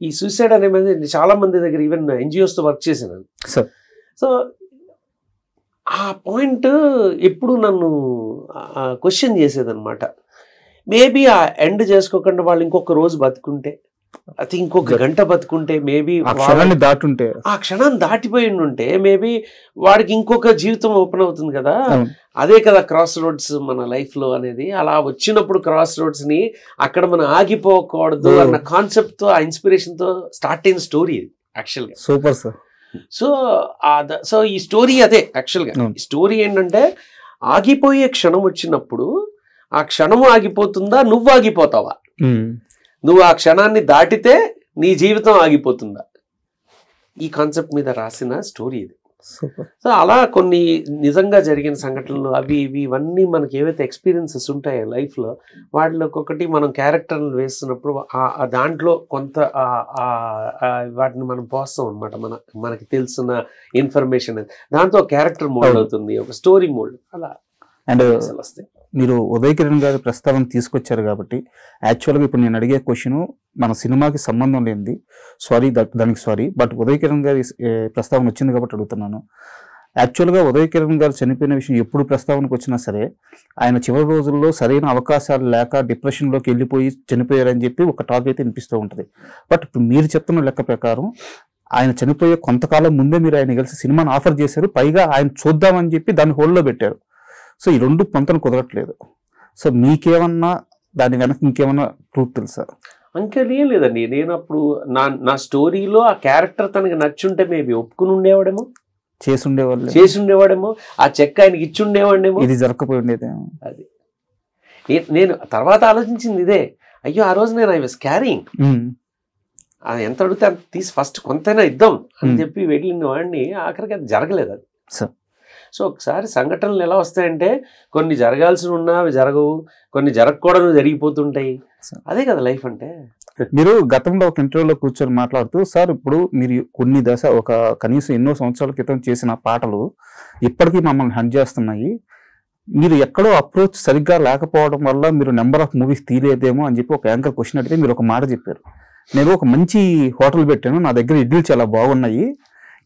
ఈ సూసైడ్ అనేది చాలా మంది దగ్గర, ఈవెన్ NGOsతో వర్క్ చేశాను. సో ఆ పాయింట్ ఎప్పుడు నన్ను క్వశ్చన్ చేసేదన్నమాట. మేబీ ఆ ఎండ్ చేసుకోకుండా వాళ్ళు ఇంకొక రోజు బతుకుంటే, అది ఇంకొక గంట బతుకుంటే, మేబీ దాటుంటే, ఆ క్షణాన్ని దాటిపోయి ఉంటే మేబీ వాడికి ఇంకొక జీవితం ఓపెన్ అవుతుంది కదా. అదే కదా క్రాస్ రోడ్స్ మన లైఫ్ లో అనేది. అలా వచ్చినప్పుడు క్రాస్ రోడ్స్ ని అక్కడ మనం ఆగిపోకూడదు అన్న కాన్సెప్ట్ తో, ఆ ఇన్స్పిరేషన్ తో స్టార్ట్ అయిన స్టోరీ యాక్చువల్ గా. Super sir. సో ఈ స్టోరీ అదే యాక్చువల్గా. ఈ స్టోరీ ఏంటంటే ఆగిపోయే క్షణం వచ్చినప్పుడు ఆ క్షణము ఆగిపోతుందా, నువ్వు ఆగిపోతావా, నువ్వు ఆ క్షణాన్ని దాటితే నీ జీవితం ఆగిపోతుందా, ఈ కాన్సెప్ట్ మీద రాసిన స్టోరీ ఇది. సూపర్. సో అలా కొన్ని నిజంగా జరిగిన సంఘటనలు అవి ఇవన్నీ మనకి ఏవైతే ఎక్స్పీరియన్సెస్ ఉంటాయో లైఫ్లో వాటిలో ఒక్కొక్కటి మనం క్యారెక్టర్లు వేస్తున్నప్పుడు దాంట్లో కొంత వాటిని మనం పోస్తాం అనమాట. మనకి తెలిసిన ఇన్ఫర్మేషన్ దాంతో క్యారెక్టర్ మోల్డ్ అవుతుంది, ఒక స్టోరీ మోల్డ్ అలా అండ్ వస్తాయి. మీరు ఉదయ్ కిరణ్ గారి ప్రస్తావన తీసుకొచ్చారు కాబట్టి యాక్చువల్గా ఇప్పుడు నేను అడిగే క్వశ్చన్ మన సినిమాకి సంబంధం లేనిది, దానికి సారీ, బట్ ఉదయ్ కిరణ్ గారి ప్రస్తావన వచ్చింది కాబట్టి అడుగుతున్నాను. యాక్చువల్గా ఉదయ్ కిరణ్ గారు చనిపోయిన విషయం ఎప్పుడు ప్రస్తావనకు వచ్చినా సరే ఆయన చివరి రోజుల్లో సరైన అవకాశాలు లేక డిప్రెషన్లోకి వెళ్ళిపోయి చనిపోయారని చెప్పి ఒక టాక్ అయితే వినిపిస్తూ ఉంటుంది. బట్ ఇప్పుడు మీరు చెప్తున్న లెక్క ప్రకారం ఆయన చనిపోయే కొంతకాలం ముందే మీరు ఆయన కలిసి సినిమాని ఆఫర్ చేశారు, పైగా ఆయన చూద్దామని చెప్పి దాన్ని హోల్డ్లో పెట్టారు. సో ఈ రెండు పొంతను కుదరట్లేదు. సో మీకేమన్నా దాని వెనక ఇంకేమన్నా ట్రూత్ తెలుసా? అంకేం లేదండి. నేను అప్పుడు నా స్టోరీలో ఆ క్యారెక్టర్ తనకి నచ్చుంటే మేబీ ఒప్పుకుని ఉండేవాడేమో, చేసి ఉండేవాడేమో, ఆ చెక్ ఆయనకి ఇచ్చి ఉండేవాడేమో, ఇది జరగకపోయి ఉండేదేమో. అది నేను తర్వాత ఆలోచించింది ఇదే. అయ్యో ఆ రోజు నేను ఐ వాస్ క్యారింగ్, అది ఎంత అడిగితే అంత తీసి ఫస్ట్ కొంతైనా ఇద్దాం అని చెప్పి వెళ్ళిన వాడిని ఆఖరికి అది జరగలేదు. అది సో ఒకసారి సంఘటనలు ఎలా వస్తాయంటే కొన్ని జరగాల్సి ఉన్నా అవి జరగవు, కొన్ని జరగకూడదు జరిగిపోతుంటాయి. అదే కదా లైఫ్ అంటే. మీరు గతంలో ఒక ఇంటర్వ్యూలో కూర్చొని మాట్లాడుతూ సార్ ఇప్పుడు మీరు కొన్ని ఒక కనీసం ఎన్నో సంవత్సరాల క్రితం చేసిన పాటలు ఇప్పటికీ మమ్మల్ని హంట్ చేస్తున్నాయి, మీరు ఎక్కడో అప్రోచ్ సరిగ్గా లేకపోవడం వల్ల మీరు నెంబర్ ఆఫ్ మూవీస్ తీయలేదేమో అని చెప్పి ఒక యాంకర్ క్వశ్చన్ అడిగితే మీరు ఒక మాట చెప్పారు. నేను ఒక మంచి హోటల్ పెట్టాను, నా దగ్గర ఇడ్లీలు చాలా బాగున్నాయి,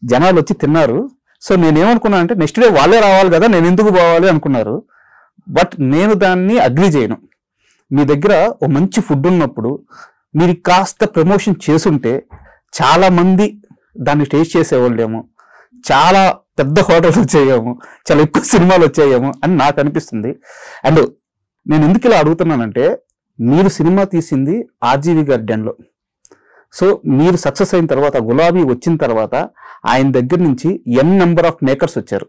జనాలు వచ్చి తిన్నారు, సో నేనేమనుకున్నాను అంటే నెక్స్ట్ డే వాళ్ళే రావాలి కదా, నేను ఎందుకు పోవాలి అనుకున్నారు. బట్ నేను దాన్ని అగ్రీ చేయను. మీ దగ్గర ఒక మంచి ఫుడ్ ఉన్నప్పుడు మీరు కాస్త ప్రమోషన్ చేసుంటే చాలా మంది దాన్ని టేస్ట్ చేసేవాళ్ళేమో, చాలా పెద్ద హోటల్స్ వచ్చాయేమో, చాలా ఎక్కువ సినిమాలు వచ్చాయేమో అని నాకు అనిపిస్తుంది. అండ్ నేను ఎందుకు ఇలా అడుగుతున్నానంటే మీరు సినిమా తీసింది ఆర్జీవి గార్డెన్లో. సో మీరు సక్సెస్ అయిన తర్వాత గులాబీ వచ్చిన తర్వాత ఆయన దగ్గర నుంచి ఎన్ నెంబర్ ఆఫ్ మేకర్స్ వచ్చారు.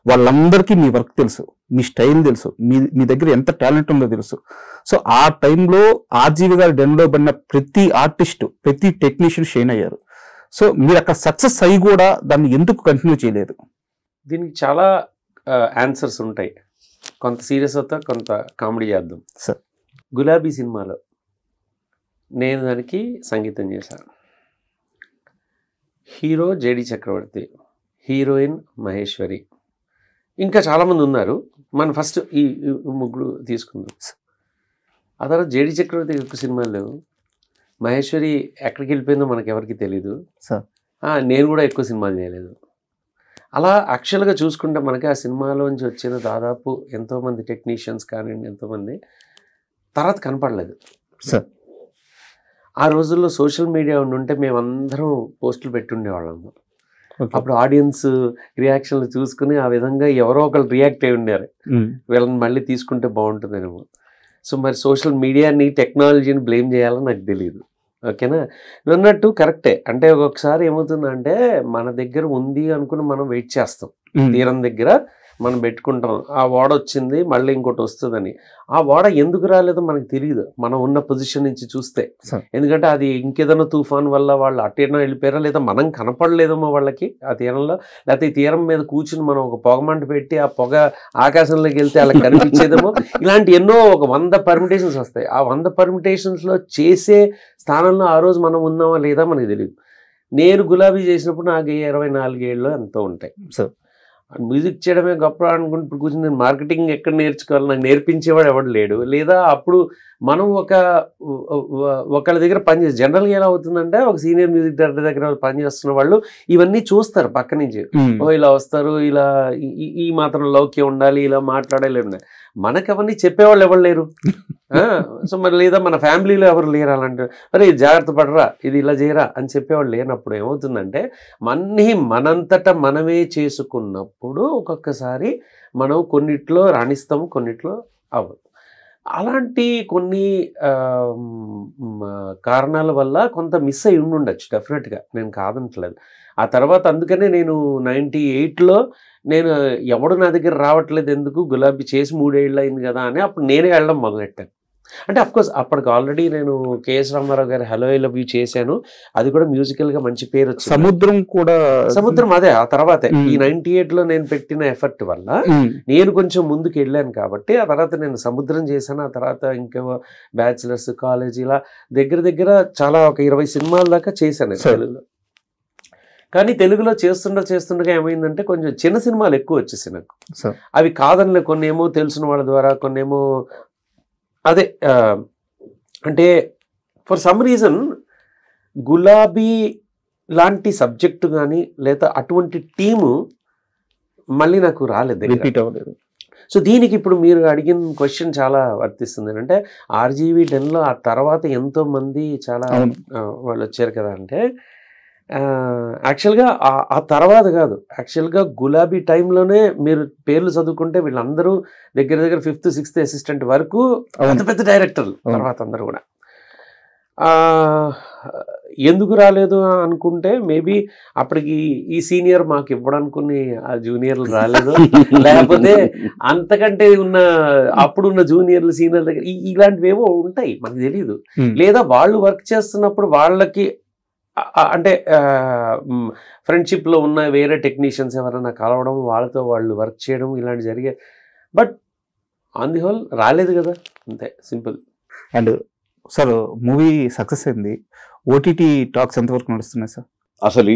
వాళ్ళందరికీ మీ వర్క్ తెలుసు, మీ స్టైల్ తెలుసు, మీ దగ్గర ఎంత టాలెంట్ ఉందో తెలుసు. సో ఆ టైంలో ఆర్జీవి గారి డెన్లో పడిన ప్రతి ఆర్టిస్టు, ప్రతి టెక్నీషియన్ షైన్ అయ్యారు. సో మీరు అక్కడ సక్సెస్ అయ్యి కూడా దాన్ని ఎందుకు కంటిన్యూ చేయలేదు? దీనికి చాలా ఆన్సర్స్ ఉంటాయి. కొంత సీరియస్ అవుతా, కొంత కామెడీ చేద్దాం. సార్ గులాబీ సినిమాలో నేను దానికి సంగీతం చేశాను. హీరో జేడి చక్రవర్తి, హీరోయిన్ మహేశ్వరి, ఇంకా చాలామంది ఉన్నారు. మనం ఫస్ట్ ఈ ముగ్గురు తీసుకుందాం. ఆ తర్వాత జేడి చక్రవర్తి ఎక్కువ సినిమాలు లేవు, మహేశ్వరి ఎక్కడికి వెళ్ళిపోయిందో మనకు ఎవరికి తెలీదు, నేను కూడా ఎక్కువ సినిమాలు చేయలేదు. అలా యాక్చువల్గా చూసుకుంటే మనకి ఆ సినిమాలోంచి వచ్చిన దాదాపు ఎంతోమంది టెక్నీషియన్స్ కానివ్వండి, ఎంతోమంది తర్వాత కనపడలేదు సార్. ఆ రోజుల్లో సోషల్ మీడియా ఉంటే మేమందరం పోస్టులు పెట్టుండేవాళ్ళము. అప్పుడు ఆడియన్స్ రియాక్షన్లు చూసుకుని ఆ విధంగా ఎవరో ఒకరు రియాక్ట్ అయి ఉండారు, వీళ్ళని మళ్ళీ తీసుకుంటే బాగుంటుందేమో. సో మరి సోషల్ మీడియాని, టెక్నాలజీని బ్లేమ్ చేయాలని నాకు తెలియదు. ఓకేనా, అన్నట్టు కరెక్టే. అంటే ఒక్కొక్కసారి ఏమవుతుందంటే మన దగ్గర ఉంది అనుకుని మనం వెయిట్ చేస్తాం, తీరం దగ్గర మనం పెట్టుకుంటాం, ఆ ఓడ వచ్చింది మళ్ళీ ఇంకోటి వస్తుందని. ఆ ఓడ ఎందుకు రాలేదో మనకు తెలియదు మనం ఉన్న పొజిషన్ నుంచి చూస్తే. ఎందుకంటే అది ఇంకేదైనా తుఫాన్ వల్ల వాళ్ళు అటేనా వెళ్ళిపోయారా, లేదా మనం కనపడలేదేమో వాళ్ళకి ఆ తీరంలో, లేకపోతే ఈ తీరం మీద కూర్చుని మనం ఒక పొగమంట పెట్టి ఆ పొగ ఆకాశంలోకి వెళ్తే వాళ్ళకి కనిపించేదేమో. ఇలాంటి ఎన్నో ఒక 100 పర్మిటేషన్స్ వస్తాయి. ఆ 100 పర్మిటేషన్స్లో చేసే స్థానంలో ఆ రోజు మనం ఉన్నామా లేదా మనకు తెలియదు. నేను గులాబీ చేసినప్పుడు నాకు 24 ఏళ్ళు ఎంతో ఉంటాయి. మ్యూజిక్ చేయడమే గొప్ప అనుకుంటే ఇప్పుడు కూర్చొని నేను మార్కెటింగ్ ఎక్కడ నేర్చుకోవాలి, నాకు నేర్పించేవాడు ఎవడు లేడు. లేదా అప్పుడు మనం ఒకళ్ళ దగ్గర పనిచేసి జనరల్గా ఎలా అవుతుందంటే ఒక సీనియర్ మ్యూజిక్ డైరెక్టర్ దగ్గర పనిచేస్తున్న వాళ్ళు ఇవన్నీ చూస్తారు పక్క నుంచి. ఓ ఇలా వస్తారు, ఇలా ఈ మాత్రం లౌక్యం ఉండాలి, ఇలా మాట్లాడాలి ఉండాలి. మనకు అవన్నీ చెప్పేవాళ్ళు ఎవరు లేరు. సో మరి లేదా మన ఫ్యామిలీలో ఎవరు లేరు అలాంటి, మరి జాగ్రత్త పడరా, ఇది ఇలా చేయరా అని చెప్పేవాళ్ళు లేనప్పుడు ఏమవుతుందంటే మనంతటా మనమే చేసుకున్నప్పుడు ఒక్కొక్కసారి మనం కొన్నిట్లో రాణిస్తాము, కొన్నిట్లో అవ్వదు. అలాంటి కొన్ని కారణాల వల్ల కొంత మిస్ అయి ఉండొచ్చు డెఫినెట్గా, నేను కాదంటలేదు. ఆ తర్వాత అందుకనే నేను 98లో నేను ఎవడు నా దగ్గర రావట్లేదు ఎందుకు, గులాబీ చేసి 3 ఏళ్ళు అయింది కదా అని అప్పుడు నేనే వెళ్ళడం మొదలెట్టాను. అంటే అఫ్కోర్స్ అప్పటికి ఆల్రెడీ నేను కేఎస్ రామారావు గారి హలో ఐ లవ్ యూ చేశాను, అది కూడా మ్యూజికల్ గా మంచి పేరు వచ్చింది. సముద్రం కూడా సముద్రం అదే ఆ తర్వాతే ఈ 98 లో నేను పెట్టిన ఎఫర్ట్ వల్ల నేను కొంచెం ముందుకు వెళ్ళాను కాబట్టి ఆ తర్వాత నేను సముద్రం చేశాను. ఆ తర్వాత ఇంకా బ్యాచిలర్స్ కాలేజ్ ఇలా దగ్గర దగ్గర చాలా ఒక 20 సినిమాల దాకా చేశాను తెలుగులో. కానీ తెలుగులో చేస్తుండగా ఏమైందంటే కొంచెం చిన్న సినిమాలు ఎక్కువ వచ్చేసి నాకు. అవి కాదనిలే, కొన్ని ఏమో తెలిసిన వాళ్ళ ద్వారా, కొన్ని ఏమో అదే అంటే ఫర్ సమ్ రీజన్ గులాబీ లాంటి సబ్జెక్టు కానీ లేదా అటువంటి టీము మళ్ళీ నాకు రాలేదు, రిపీట్ అవ్వలేదు. సో దీనికి ఇప్పుడు మీరు అడిగిన క్వశ్చన్ చాలా వర్తిస్తుంది. అంటే RGV 10లో ఆ తర్వాత ఎంతో మంది చాలా వాళ్ళు వచ్చారు కదా. అంటే యాక్చువల్గా ఆ తర్వాత కాదు, యాక్చువల్గా గులాబీ టైంలోనే మీరు పేర్లు చదువుకుంటే వీళ్ళందరూ దగ్గర దగ్గర 5th 6th అసిస్టెంట్ వరకు పెద్ద పెద్ద డైరెక్టర్లు తర్వాత అందరూ కూడా. ఎందుకు రాలేదు అనుకుంటే మేబీ అప్పటికి ఈ సీనియర్ మాకు ఇవ్వడానుకుని ఆ జూనియర్లు రాలేదు, లేకపోతే అంతకంటే అప్పుడున్న జూనియర్లు సీనియర్ల దగ్గర ఇలాంటివి ఏవో ఉంటాయి మనకు తెలియదు. లేదా వాళ్ళు వర్క్ చేస్తున్నప్పుడు వాళ్ళకి అంటే ఫ్రెండ్షిప్లో ఉన్న వేరే టెక్నీషియన్స్ ఎవరైనా కలవడం, వాళ్ళతో వాళ్ళు వర్క్ చేయడం ఇలాంటి జరిగాయి. బట్ ఆన్ ది హోల్ రాలేదు కదా, అంతే simple. And sir movie success అయింది, OTT టాక్స్ ఎంతవరకు నడుస్తున్నాయి సార్? అసలు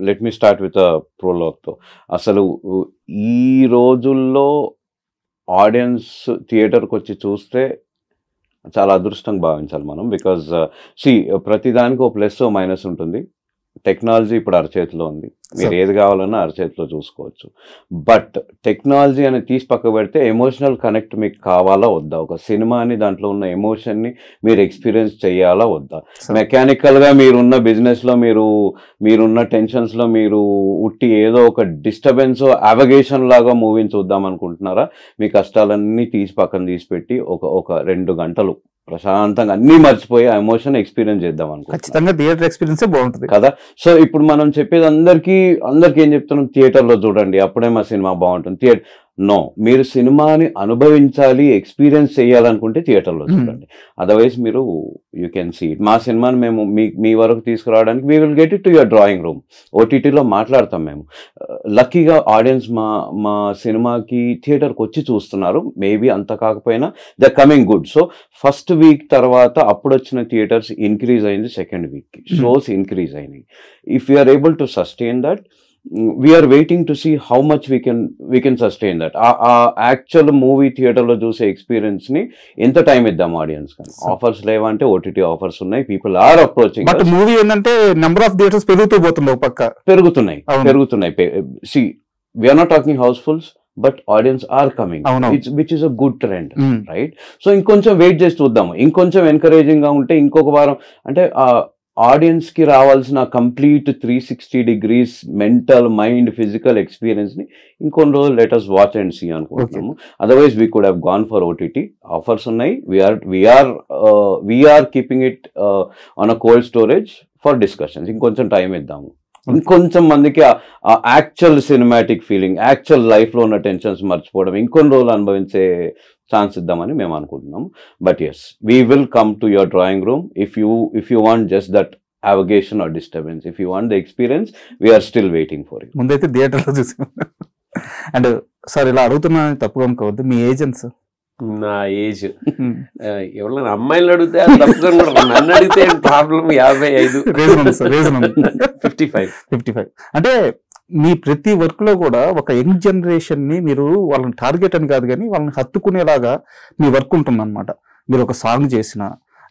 లెట్ మీ స్టార్ట్ విత్ ప్రోలాగ్తో. అసలు ఈ రోజుల్లో ఆడియన్స్ థియేటర్కి వచ్చి చూస్తే చాలా అదృష్టంగా భావించాలి మనం. బికాజ్ ప్రతిదానికి ఒక ప్లస్ మైనస్ ఉంటుంది. టెక్నాలజీ ఇప్పుడు అరచేతిలో ఉంది, మీరు ఏది కావాలన్నా అరచేతిలో చూసుకోవచ్చు. బట్ టెక్నాలజీ అనేది తీసి పక్క పెడితే ఎమోషనల్ కనెక్ట్ మీకు కావాలా వద్దా? ఒక సినిమాని దాంట్లో ఉన్న ఎమోషన్ని మీరు ఎక్స్పీరియన్స్ చేయాలా వద్దా? మెకానికల్గా మీరున్న బిజినెస్లో మీరున్న టెన్షన్స్లో మీరు ఉట్టి ఏదో ఒక డిస్టర్బెన్స్ అవగేషన్ లాగా మూవీని చూద్దాం అనుకుంటున్నారా? మీ కష్టాలన్నీ తీసి పక్కన తీసిపెట్టి ఒక 2 గంటలు ప్రశాంతంగా అన్నీ మర్చిపోయి ఆ ఎమోషన్ ఎక్స్పీరియన్స్ చేద్దాం అనుకో, ఖచ్చితంగా థియేటర్ ఎక్స్పీరియన్సే బాగుంటుంది కదా. సో ఇప్పుడు మనం చెప్పేది అందరికీ ఏం చెప్తున్నాం, థియేటర్లో చూడండి అప్పుడే మా సినిమా బాగుంటుంది. నో, మీరు సినిమాని అనుభవించాలి, ఎక్స్పీరియన్స్ చేయాలనుకుంటే థియేటర్లో చూడండి. అదర్వైజ్ మీరు యూ కెన్ సీ ఇట్. మా సినిమాని మేము మీ వరకు తీసుకురావడానికి we will get it to your drawing room, OTTలో మాట్లాడతాం మేము. లక్కీగా ఆడియన్స్ మా సినిమాకి థియేటర్కి వచ్చి చూస్తున్నారు. మేబీ అంత కాకపోయినా the coming good. So first week తర్వాత అప్పుడు వచ్చిన థియేటర్స్ ఇంక్రీజ్ అయింది, సెకండ్ వీక్ షోస్ ఇంక్రీజ్ అయినాయి. If you are able to sustain that, we are waiting to see how much we can sustain that. Actual movie థియేటర్లో చూసే experience ని ఎంత time ఇద్దాం ఆడియన్స్ కానీ. ఆఫర్స్ లేవంటే OTT ఆఫర్స్ ఉన్నాయి, people are approaching. But movie ఏంటంటే number of theatres పెరుగుతున్నాయి. See, we are not talking housefuls, but audience are coming, which is a good trend, right? So ఇంకొంచెం wait చేసి చూద్దాము, ఇంకొంచెం ఎంకరేజింగ్ గా ఉంటే ఇంకొక వారం అంటే ఆడియన్స్ కి రావాల్సిన complete 360 degrees mental mind physical experience ని ఇంకొన్ని రోజులు let us watch and see అనుకుంటున్నాము. Otherwise we could have gone for OTT. Offers ఉన్నాయి, we are keeping it on a cold storage for discussions. ఇంకొంచెం టైం ఇద్దాము, ఇంకొంచెం మందికి ఆ actual cinematic feeling, actual life లో ఉన్న టెన్షన్స్ మర్చిపోవడం ఇంకొన్ని రోజులు అనుభవించే ఛాన్స్ ఇద్దామని మేము అనుకుంటున్నాము. But yes, we will come to your drawing room if you want just that aggravation or disturbance. If you want the experience, we are still waiting for you. ముందైతే థియేటర్లో చూసి. అండ్ సార్ ఇలా అడుగుతున్నా తప్పుగా అనుకోవద్దు, మీ ఏజెంట్స్? నా ఏజ్ ఎవరైనా అమ్మాయిలు అడిగితే తప్పుగా, నన్ను అడిగితే ప్రాబ్లం 55, 55. అంటే మీ ప్రతి వర్క్ లో కూడా ఒక యంగ్ జనరేషన్ ని మీరు వాళ్ళని టార్గెట్ అని కాదు కానీ వాళ్ళని హత్తుకునేలాగా మీ వర్క్ ఉంటుంది అనమాట. మీరు ఒక సాంగ్ చేసిన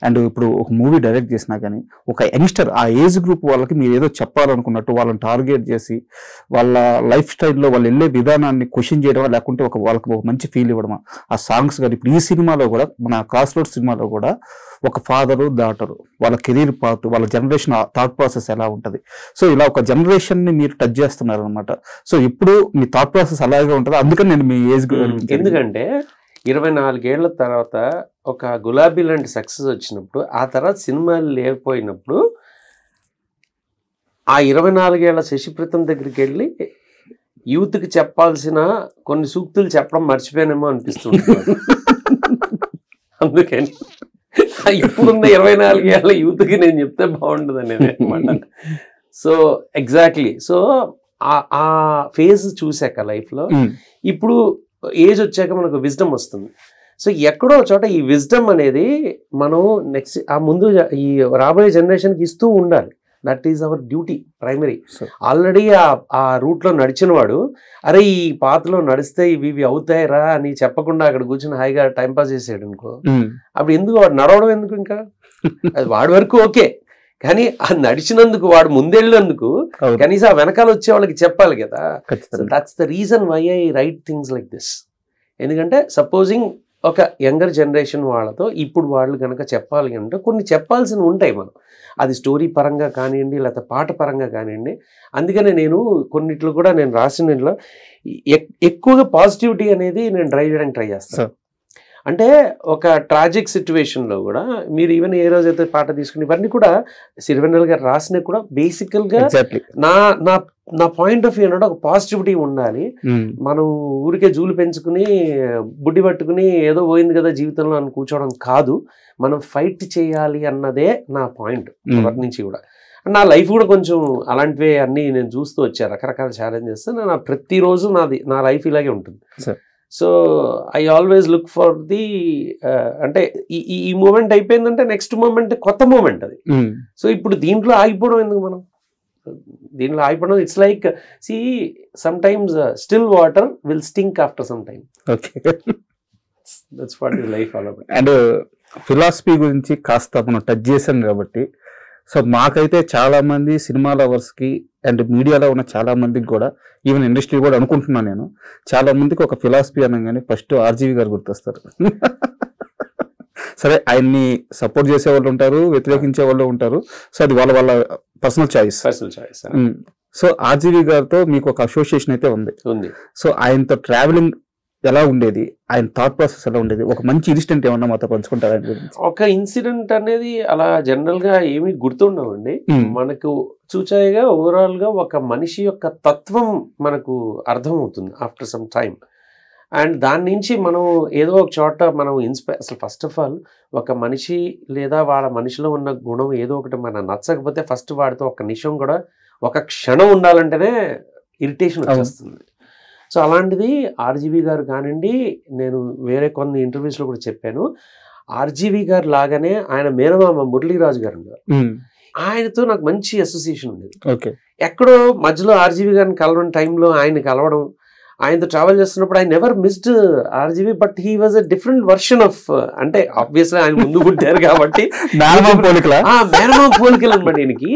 అండ్ ఇప్పుడు ఒక మూవీ డైరెక్ట్ చేసినా కానీ ఒక యంగ్స్టర్ ఆ ఏజ్ గ్రూప్ వాళ్ళకి మీరు ఏదో చెప్పాలనుకున్నట్టు వాళ్ళని టార్గెట్ చేసి వాళ్ళ లైఫ్ స్టైల్లో వాళ్ళు వెళ్ళే విధానాన్ని క్వశ్చన్ చేయడమా, లేకుంటే వాళ్ళకి ఒక మంచి ఫీల్ ఇవ్వడమా ఆ సాంగ్స్ కానీ. ఇప్పుడు ఈ సినిమాలో కూడా, మన క్రాస్ రోడ్ సినిమాలో కూడా ఒక ఫాదరు డాటరు వాళ్ళ కెరీర్ పాత్, వాళ్ళ జనరేషన్ థాట్ ప్రాసెస్ ఎలా ఉంటుంది. సో ఇలా ఒక జనరేషన్ ని మీరు టచ్ చేస్తున్నారు అనమాట. సో ఇప్పుడు మీ థాట్ ప్రాసెస్ అలాగే ఉంటుంది, అందుకని నేను మీ ఏజ్ ఎందుకంటే 24 ఏళ్ల తర్వాత ఒక గులాబీ లాంటి సక్సెస్ వచ్చినప్పుడు, ఆ తర్వాత సినిమాలు లేకపోయినప్పుడు ఆ 24 ఏళ్ల శశిప్రీతం దగ్గరికి వెళ్ళి యూత్కి చెప్పాల్సిన కొన్ని సూక్తులు చెప్పడం మర్చిపోయానేమో అనిపిస్తుంది. అందుకని ఇప్పుడున్న 24 ఏళ్ళ యూత్కి నేను చెప్తే బాగుంటుంది అనేది అనమాట. So exactly. సో ఆ ఫేజ్ చూసాక లైఫ్లో ఇప్పుడు ఏజ్ వచ్చాక మనకు విజ్డమ్ వస్తుంది. సో ఎక్కడో చోట ఈ విజ్డమ్ అనేది మనం నెక్స్ట్ ఆ ముందు ఈ రాబోయే జనరేషన్కి ఇస్తూ ఉండాలి. That is our duty primary. Already ఆ రూట్లో నడిచిన వాడు అరే ఈ పాతలో నడిస్తే ఇవి అవుతాయిరా అని చెప్పకుండా అక్కడ కూర్చొని హాయిగా టైంపాస్ చేసాడు అనుకో, అప్పుడు ఎందుకు వాడు నడవడం ఎందుకు? ఇంకా అది వాడి వరకు ఓకే, కానీ ఆ నడిచినందుకు వాడు ముందెళ్ళినందుకు కనీసం ఆ వెనకాల వచ్చే వాళ్ళకి చెప్పాలి కదా. That's the reason why I write things like this. ఎందుకంటే సపోజింగ్ ఒక యంగర్ జనరేషన్ వాళ్ళతో ఇప్పుడు వాళ్ళు కనుక చెప్పాలి అంటే కొన్ని చెప్పాల్సినవి ఉంటాయి మనం, అది స్టోరీ పరంగా కానివ్వండి లేకపోతే పాట పరంగా కానివ్వండి. అందుకనే నేను కొన్నిట్లో కూడా నేను రాసినట్లో ఎక్కువగా పాజిటివిటీ అనేది నేను డ్రైవ్ చేయడానికి ట్రై చేస్తాను. అంటే ఒక ట్రాజిక్ సిచ్యువేషన్లో కూడా మీరు ఈవెన్ ఏ రోజైతే పాట తీసుకుని ఇవన్నీ కూడా సిరివెన్నెల గారు రాసినవి కూడా బేసికల్గా నా పాయింట్ ఆఫ్ వ్యూ అంటే ఒక పాజిటివిటీ ఉండాలి. మనం ఊరికే జూలు పెంచుకుని బుడ్డి పట్టుకుని ఏదో పోయింది కదా జీవితంలో అని కూర్చోవడం కాదు, మనం ఫైట్ చేయాలి అన్నదే నా పాయింట్ ఎవరి నుంచి కూడా. నా లైఫ్ కూడా కొంచెం అలాంటివే అన్నీ నేను చూస్తూ వచ్చాను, రకరకాల ఛాలెంజెస్. నా ప్రతిరోజు నా లైఫ్ ఇలాగే ఉంటుంది. So I always look for the అంటే ఈ మూమెంట్ అయిపోయిందంటే నెక్స్ట్ మూమెంట్ కొత్త మూమెంట్ అది. సో ఇప్పుడు దీంట్లో ఆగిపోవడం ఎందుకు మనం? దీంట్లో ఆగిపోవడం it's like see sometimes still water will stink after some time. Okay, that's what is life all about. And philosophy గురించి కాస్త మనం టచ్ చేసాం కాబట్టి, సో మాకైతే చాలా మంది సినిమా లవర్స్కి అండ్ మీడియాలో ఉన్న చాలా మందికి కూడా, ఈవెన్ ఇండస్ట్రీ కూడా అనుకుంటున్నాను నేను, చాలా మందికి ఒక ఫిలాసఫీ అనగానే ఫస్ట్ ఆర్జీవి గారు గుర్తొస్తారు. సరే, ఆయన్ని సపోర్ట్ చేసే వాళ్ళు ఉంటారు, వ్యతిరేకించే వాళ్ళు ఉంటారు. సో అది వాళ్ళ వాళ్ళ పర్సనల్ చాయిస్. సో ఆర్జీవి గారితో మీకు ఒక అసోసియేషన్ అయితే ఉంది. సో ఆయనతో ట్రావెలింగ్ ఎలా ఉండేది, ఆయన థాట్ ప్రాసెస్ ఎలా ఉండేది, ఒక మంచి ఇన్సిడెంట్ ఏమన్నా మాతో పంచుకుంటారా? ఒక ఇన్సిడెంట్ అనేది అలా జనరల్ గా ఏమి గుర్తుండవండి. మనకు చూచాయిగా ఓవరాల్ గా ఒక మనిషి యొక్క తత్వం మనకు అర్థమవుతుంది ఆఫ్టర్ సమ్ టైం. అండ్ దాని నుంచి మనం ఏదో ఒక చోట మనం అసలు ఫస్ట్ ఆఫ్ ఆల్ ఒక మనిషి లేదా వాళ్ళ మనిషిలో ఉన్న గుణం ఏదో ఒకటి మనం నచ్చకపోతే ఫస్ట్ వాడితో ఒక నిమిషం కూడా ఒక క్షణం ఉండాలంటేనే ఇరిటేషన్ వచ్చేస్తుంది. సో అలాంటిది ఆర్జీవి గారు కానివ్వండి, నేను వేరే కొన్ని ఇంటర్వ్యూస్లో కూడా చెప్పాను, ఆర్జీవి గారు లాగానే ఆయన మేనమామ మురళీరాజు గారు ఉన్నారు, ఆయనతో నాకు మంచి అసోసియేషన్ ఉండేది. ఎక్కడో మధ్యలో ఆర్జీవి గారిని కలవడం టైంలో ఆయన కలవడం, ఆయనతో ట్రావెల్ చేస్తున్నప్పుడు I never missed RGV, but he was a different version of, అంటే ఆబ్వియస్లీ ఆయన ముందు పుట్టారు కాబట్టి మేనమామ పోలికలు అనమాట ఈయనకి.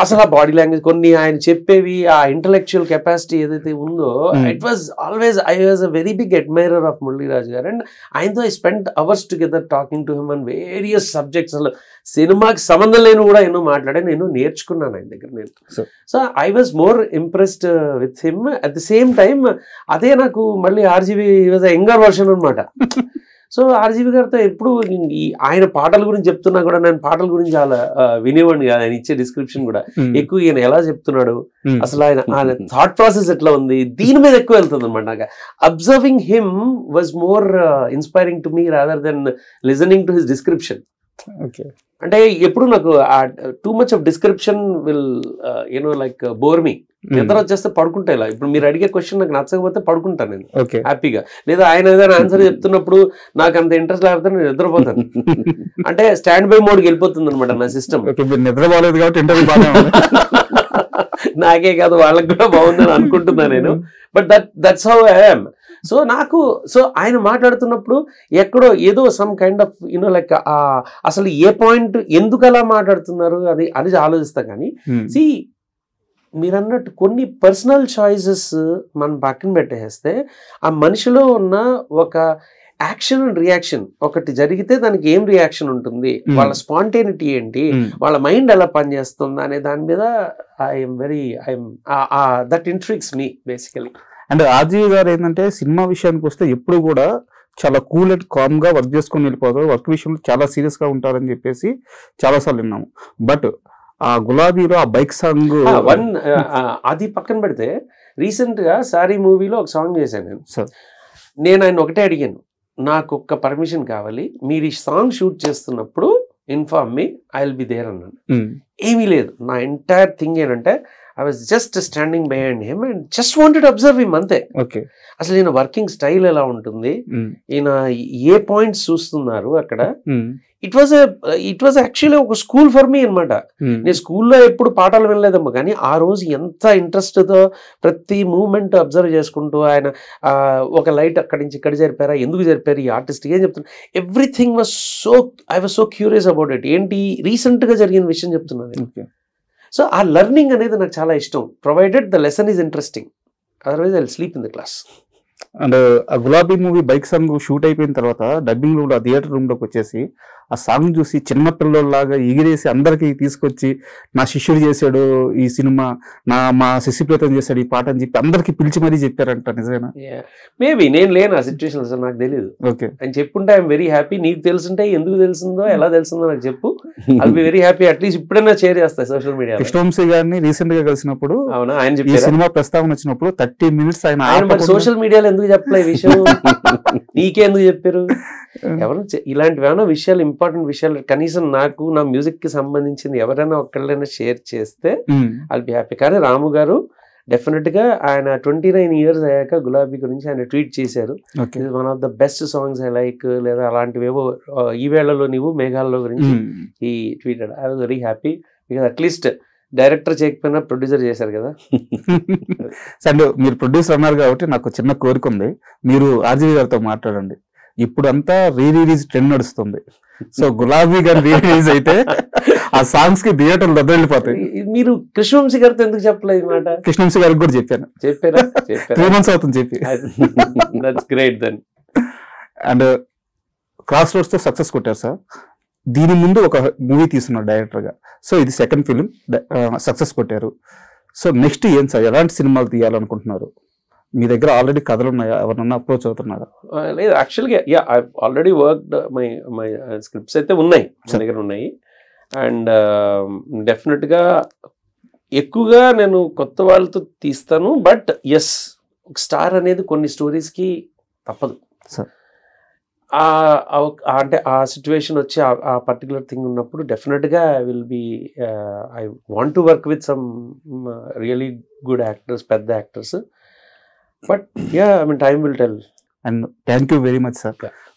అసలు ఆ బాడీ లాంగ్వేజ్ కొన్ని ఆయన చెప్పేవి, ఆ ఇంటలెక్చువల్ కెపాసిటీ ఏదైతే ఉందో, it was always I was a very big admirer of Murali Raju గారు. అండ్ ఆయనతో I spend hours together talking to him on various subjects. అసలు సినిమాకి సంబంధం లేని కూడా ఎన్నో మాట్లాడే నేను నేర్చుకున్నాను ఆయన దగ్గర నేను. So I was more impressed with him. At the same time అదే నాకు మళ్ళీ RGV was a younger version అనమాట. సో ఆర్జీవి గారితో ఎప్పుడు ఆయన పాటల గురించి చెప్తున్నా కూడా నేను పాటల గురించి చాలా వినేవాడిని కాదు, ఆయన ఇచ్చే డిస్క్రిప్షన్ కూడా ఎక్కువ ఈయన ఎలా చెప్తున్నాడు, అసలు ఆయన థాట్ ప్రాసెస్ ఎట్లా ఉంది, దీని మీద ఎక్కువ వెళ్తుంది అనమాట. నాకు observing him was more inspiring to me rather than listening to his description. అంటే ఎప్పుడు నాకు too much of description will you know like bore me. నిద్ర వచ్చేస్తే పడుకుంటా. ఇలా ఇప్పుడు మీరు అడిగే క్వశ్చన్ నాకు నచ్చకపోతే పడుకుంటాను నేను హ్యాపీగా, లేదా ఆయన ఏదైనా ఆన్సర్ చెప్తున్నప్పుడు నాకు అంత ఇంట్రెస్ట్ లేకపోతే నేను నిద్రపోతాను. అంటే స్టాండ్ బై మోడ్కి వెళ్ళిపోతుంది అనమాట నా సిస్టమ్. నిద్రపోలేదు కాబట్టి నాకే కాదు వాళ్ళకి కూడా బాగుందని అనుకుంటున్నా నేను. But that's how I am. So ఆయన మాట్లాడుతున్నప్పుడు ఎక్కడో ఏదో some kind of you know like అసలు ఏ పాయింట్ ఎందుకు అలా మాట్లాడుతున్నారు అది ఆలోచిస్తా. కానీ సి మీరు అన్నట్టు కొన్ని పర్సనల్ చాయిసెస్ మనం పక్కన పెట్టేస్తే ఆ మనిషిలో ఉన్న ఒక యాక్షన్ అండ్ రియాక్షన్ ఒకటి జరిగితే దానికి ఏం రియాక్షన్ ఉంటుంది, వాళ్ళ స్పాంటేనిటీ ఏంటి, వాళ్ళ మైండ్ ఎలా పనిచేస్తుంది అనే దాని మీద that intrigues me basically. And RGV garu ఏంటంటే సినిమా విషయానికి వస్తే ఎప్పుడు కూడా చాలా కూల్ అండ్ కామ్ గా వర్క్ చేసుకొని వెళ్ళిపోతారు, వర్క్ విషయంలో చాలా సీరియస్ గా ఉంటారని చెప్పేసి చాలాసార్లు విన్నాము. బట్ ఆ గులాబీలో ఆ బైక్ సాంగ్ అది పక్కన పెడితే రీసెంట్ గా సారీ మూవీలో ఒక సాంగ్ చేశాను నేను ఆయన ఒకటే అడిగాను, నాకు ఒక్క పర్మిషన్ కావాలి, మీరు ఈ సాంగ్ షూట్ చేస్తున్నప్పుడు inform me, I will be there అన్నాను. ఏమీ లేదు, నా ఎంటైర్ థింగ్ ఏంటంటే I was just standing behind him and just wanted observe him అంతే. అసలు ఈయన వర్కింగ్ స్టైల్ ఎలా ఉంటుంది, ఈయన ఏ పాయింట్స్ చూస్తున్నారు అక్కడ. ఇట్ వాజ్ యాక్చువల్లీ ఒక స్కూల్ ఫర్ మీ అనమాట. నేను స్కూల్లో ఎప్పుడు పాఠాలు వినలేదమ్మా, కానీ ఆ రోజు ఎంత ఇంట్రెస్ట్తో ప్రతి మూమెంట్ అబ్జర్వ్ చేసుకుంటూ ఆయన ఒక లైట్ అక్కడి నుంచి ఇక్కడ జరిపారా, ఎందుకు జరిపారు, ఈ ఆర్టిస్ట్ ఏం చెప్తున్నారు, everything was I was so curious about it. ఏంటి రీసెంట్గా జరిగిన విషయం చెప్తున్నాను. సో ఆ లెర్నింగ్ అనేది నాకు చాలా ఇష్టం, provided the lesson is interesting, otherwise I will sleep in the class. And ఆ గులాబీ మూవీ బైక్ సాంగ్ షూట్ అయిపోయిన తర్వాత డబ్బింగ్ రూమ్ లో థియేటర్ రూమ్ లోకి వచ్చేసి ఆ సాంగ్ చూసి చిన్న పిల్లల్లాగా ఎగిరేసి అందరికి తీసుకొచ్చి నా శిష్యుడు చేశాడు ఈ సినిమా, మా శశిప్రీతం చేశాడు ఈ పాట అని చెప్పి అందరికి పిలిచి మరీ చెప్పారంట, నిజమేనా? మేబీ నేను లేను ఆ సిచ్యువేషన్, అసలు నాకు తెలియదు. ఓకే, అని చెప్పుంటే ఐఎమ్ వెరీ హ్యాపీ. నీకు తెలుసుంటే ఎందుకు తెలిసిందో ఎలా తెలిసిందో నాకు చెప్పు, I will be very happy. At least ఇప్పుడైనా షేర్ చేస్తా సోషల్ మీడియా. కృష్ణవంశీ గారిని రీసెంట్ గా కలిసినప్పుడు అవునా ఆయన ఈ సినిమా ప్రస్తావన వచ్చినప్పుడు 30 minutes ఆయన సోషల్ మీడియాలో ఎందుకు చెప్పలే ఈ విషయం, నీకే ఎందుకు చెప్పారు? ఎవరు ఇలాంటివి ఏమైనా విషయాలు, ఇంపార్టెంట్ విషయాలు కనీసం నాకు నా మ్యూజిక్ కి సంబంధించింది ఎవరైనా ఒక్కళ్ళైనా షేర్ చేస్తే ఐల్ బి హ్యాపీ. కానీ రాము గారు డెఫినెట్ గా ఆయన 29 years అయ్యాక గులాబీ గురించి ఆయన ట్వీట్ చేశారు, one of the best songs I like, లేదా అలాంటివేవో ఈ వేళలో నీవు మేఘాల్లో గురించి ఈ tweeted. I was very happy because at least director చేయకపోయినా ప్రొడ్యూసర్ చేశారు కదా. అండ్ మీరు ప్రొడ్యూసర్ అన్నారు కాబట్టి నాకు చిన్న కోరిక ఉంది, మీరు ఆర్జీవి గారితో మాట్లాడండి. ఇప్పుడు అంతా రిలీజ్ ట్రెండ్ నడుస్తుంది, సో గులాబీ గారు రిలీజ్ అయితే ఆ సాంగ్స్ కి థియేటర్లు దొద్దరిల్లిపోతాయి. మీరు కృష్ణవంశీ గారితో ఎందుకు చెప్పలేదు మాట? కృష్ణవంశీ గారికి కూడా చెప్పాను. చెప్పారా? 3 months అవుతుంది చెప్పి. That's great then. And cross roads తో సక్సెస్ కొట్టారు సార్. దీని ముందు ఒక మూవీ తీస్తున్నారు డైరెక్టర్ గా, సో ఇది సెకండ్ ఫిలిం, సక్సెస్ కొట్టారు. సో నెక్స్ట్ ఏం సార్, ఎలాంటి సినిమాలు తీయాలనుకుంటున్నారు? మీ దగ్గర ఆల్రెడీ కథలు ఉన్నాయా, ఎవరన్నా అప్రోచ్ అవుతున్నారా? లేదు, యాక్చువల్గా I already worked, my scripts అయితే ఉన్నాయి, నా దగ్గర ఉన్నాయి. అండ్ డెఫినెట్గా ఎక్కువగా నేను కొత్త వాళ్ళతో తీస్తాను. బట్ ఎస్, ఒక స్టార్ అనేది కొన్ని స్టోరీస్కి తప్పదు. అంటే ఆ సిచ్యువేషన్ వచ్చి ఆ పర్టికులర్ థింగ్ ఉన్నప్పుడు డెఫినెట్గా I want to work with some really good actors, పెద్ద actors. But yeah, I mean time will tell. And thank you very much sir.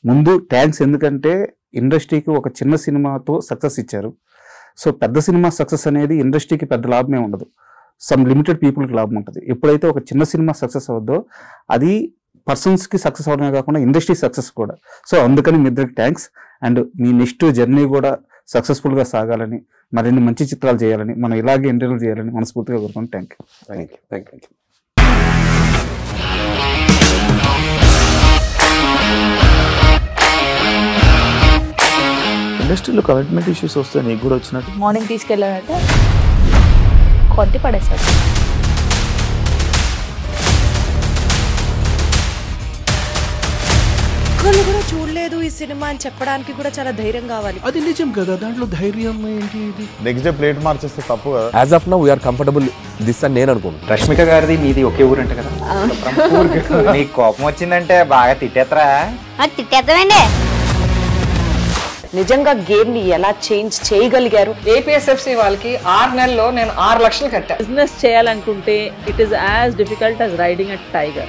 ముందు థ్యాంక్స్, ఎందుకంటే ఇండస్ట్రీకి ఒక చిన్న సినిమాతో సక్సెస్ ఇచ్చారు. సో పెద్ద సినిమా సక్సెస్ అనేది ఇండస్ట్రీకి పెద్ద లాభమే ఉండదు, సమ్ లిమిటెడ్ పీపుల్కి లాభం ఉంటుంది. ఎప్పుడైతే ఒక చిన్న సినిమా సక్సెస్ అవుద్దో అది పర్సన్స్కి సక్సెస్ అవడమే కాకుండా ఇండస్ట్రీ సక్సెస్ కూడా. సో అందుకని మీ ఇద్దరికి thanks. And me next journey కూడా సక్సెస్ఫుల్గా సాగాలని, మరిన్ని మంచి చిత్రాలు చేయాలని, మనం ఇలాగే ఇంటర్వ్యూ చేయాలని మనస్ఫూర్తిగా కోరుకుంటాం. Thank you. ఇండస్ట్రీలో కమిట్మెంట్ ఇష్యూస్ వస్తే నీకు కూడా వచ్చినట్టు? మార్నింగ్ తీసుకెళ్ళాడంటే కొట్టి పడేశాడు. ఒక్కళ్ళు కూడా చూడలేదు ఈ సినిమా అని చెప్పడానికి కూడా చాలా ధైర్యం కావాలి. అది నిజం కదా, దాంట్లో ధైర్యం ఏంటి? ఇది నెక్స్ట్ డే ప్లేట్ మార్చేస్తే తప్పు కదా. As of now we are comfortable this అని నేను అనుకుంటున్నాను. రష్మిక గారిది మీది ఒకే ఊరంట కదా? నీకు కోపం వచ్చిందంటే బాగా తిట్టేత్తరా? తిట్టేద్దామండి. నిజంగా గేమ్ ని ఎలా చేంజ్ చేయగలిగారు? ఏపీఎస్ఎఫ్సి వాళ్ళకి 6 నెలల్లో నేను 6 లక్షలు కట్టా. బిజినెస్ చేయాలనుకుంటే it is as difficult as riding a tiger.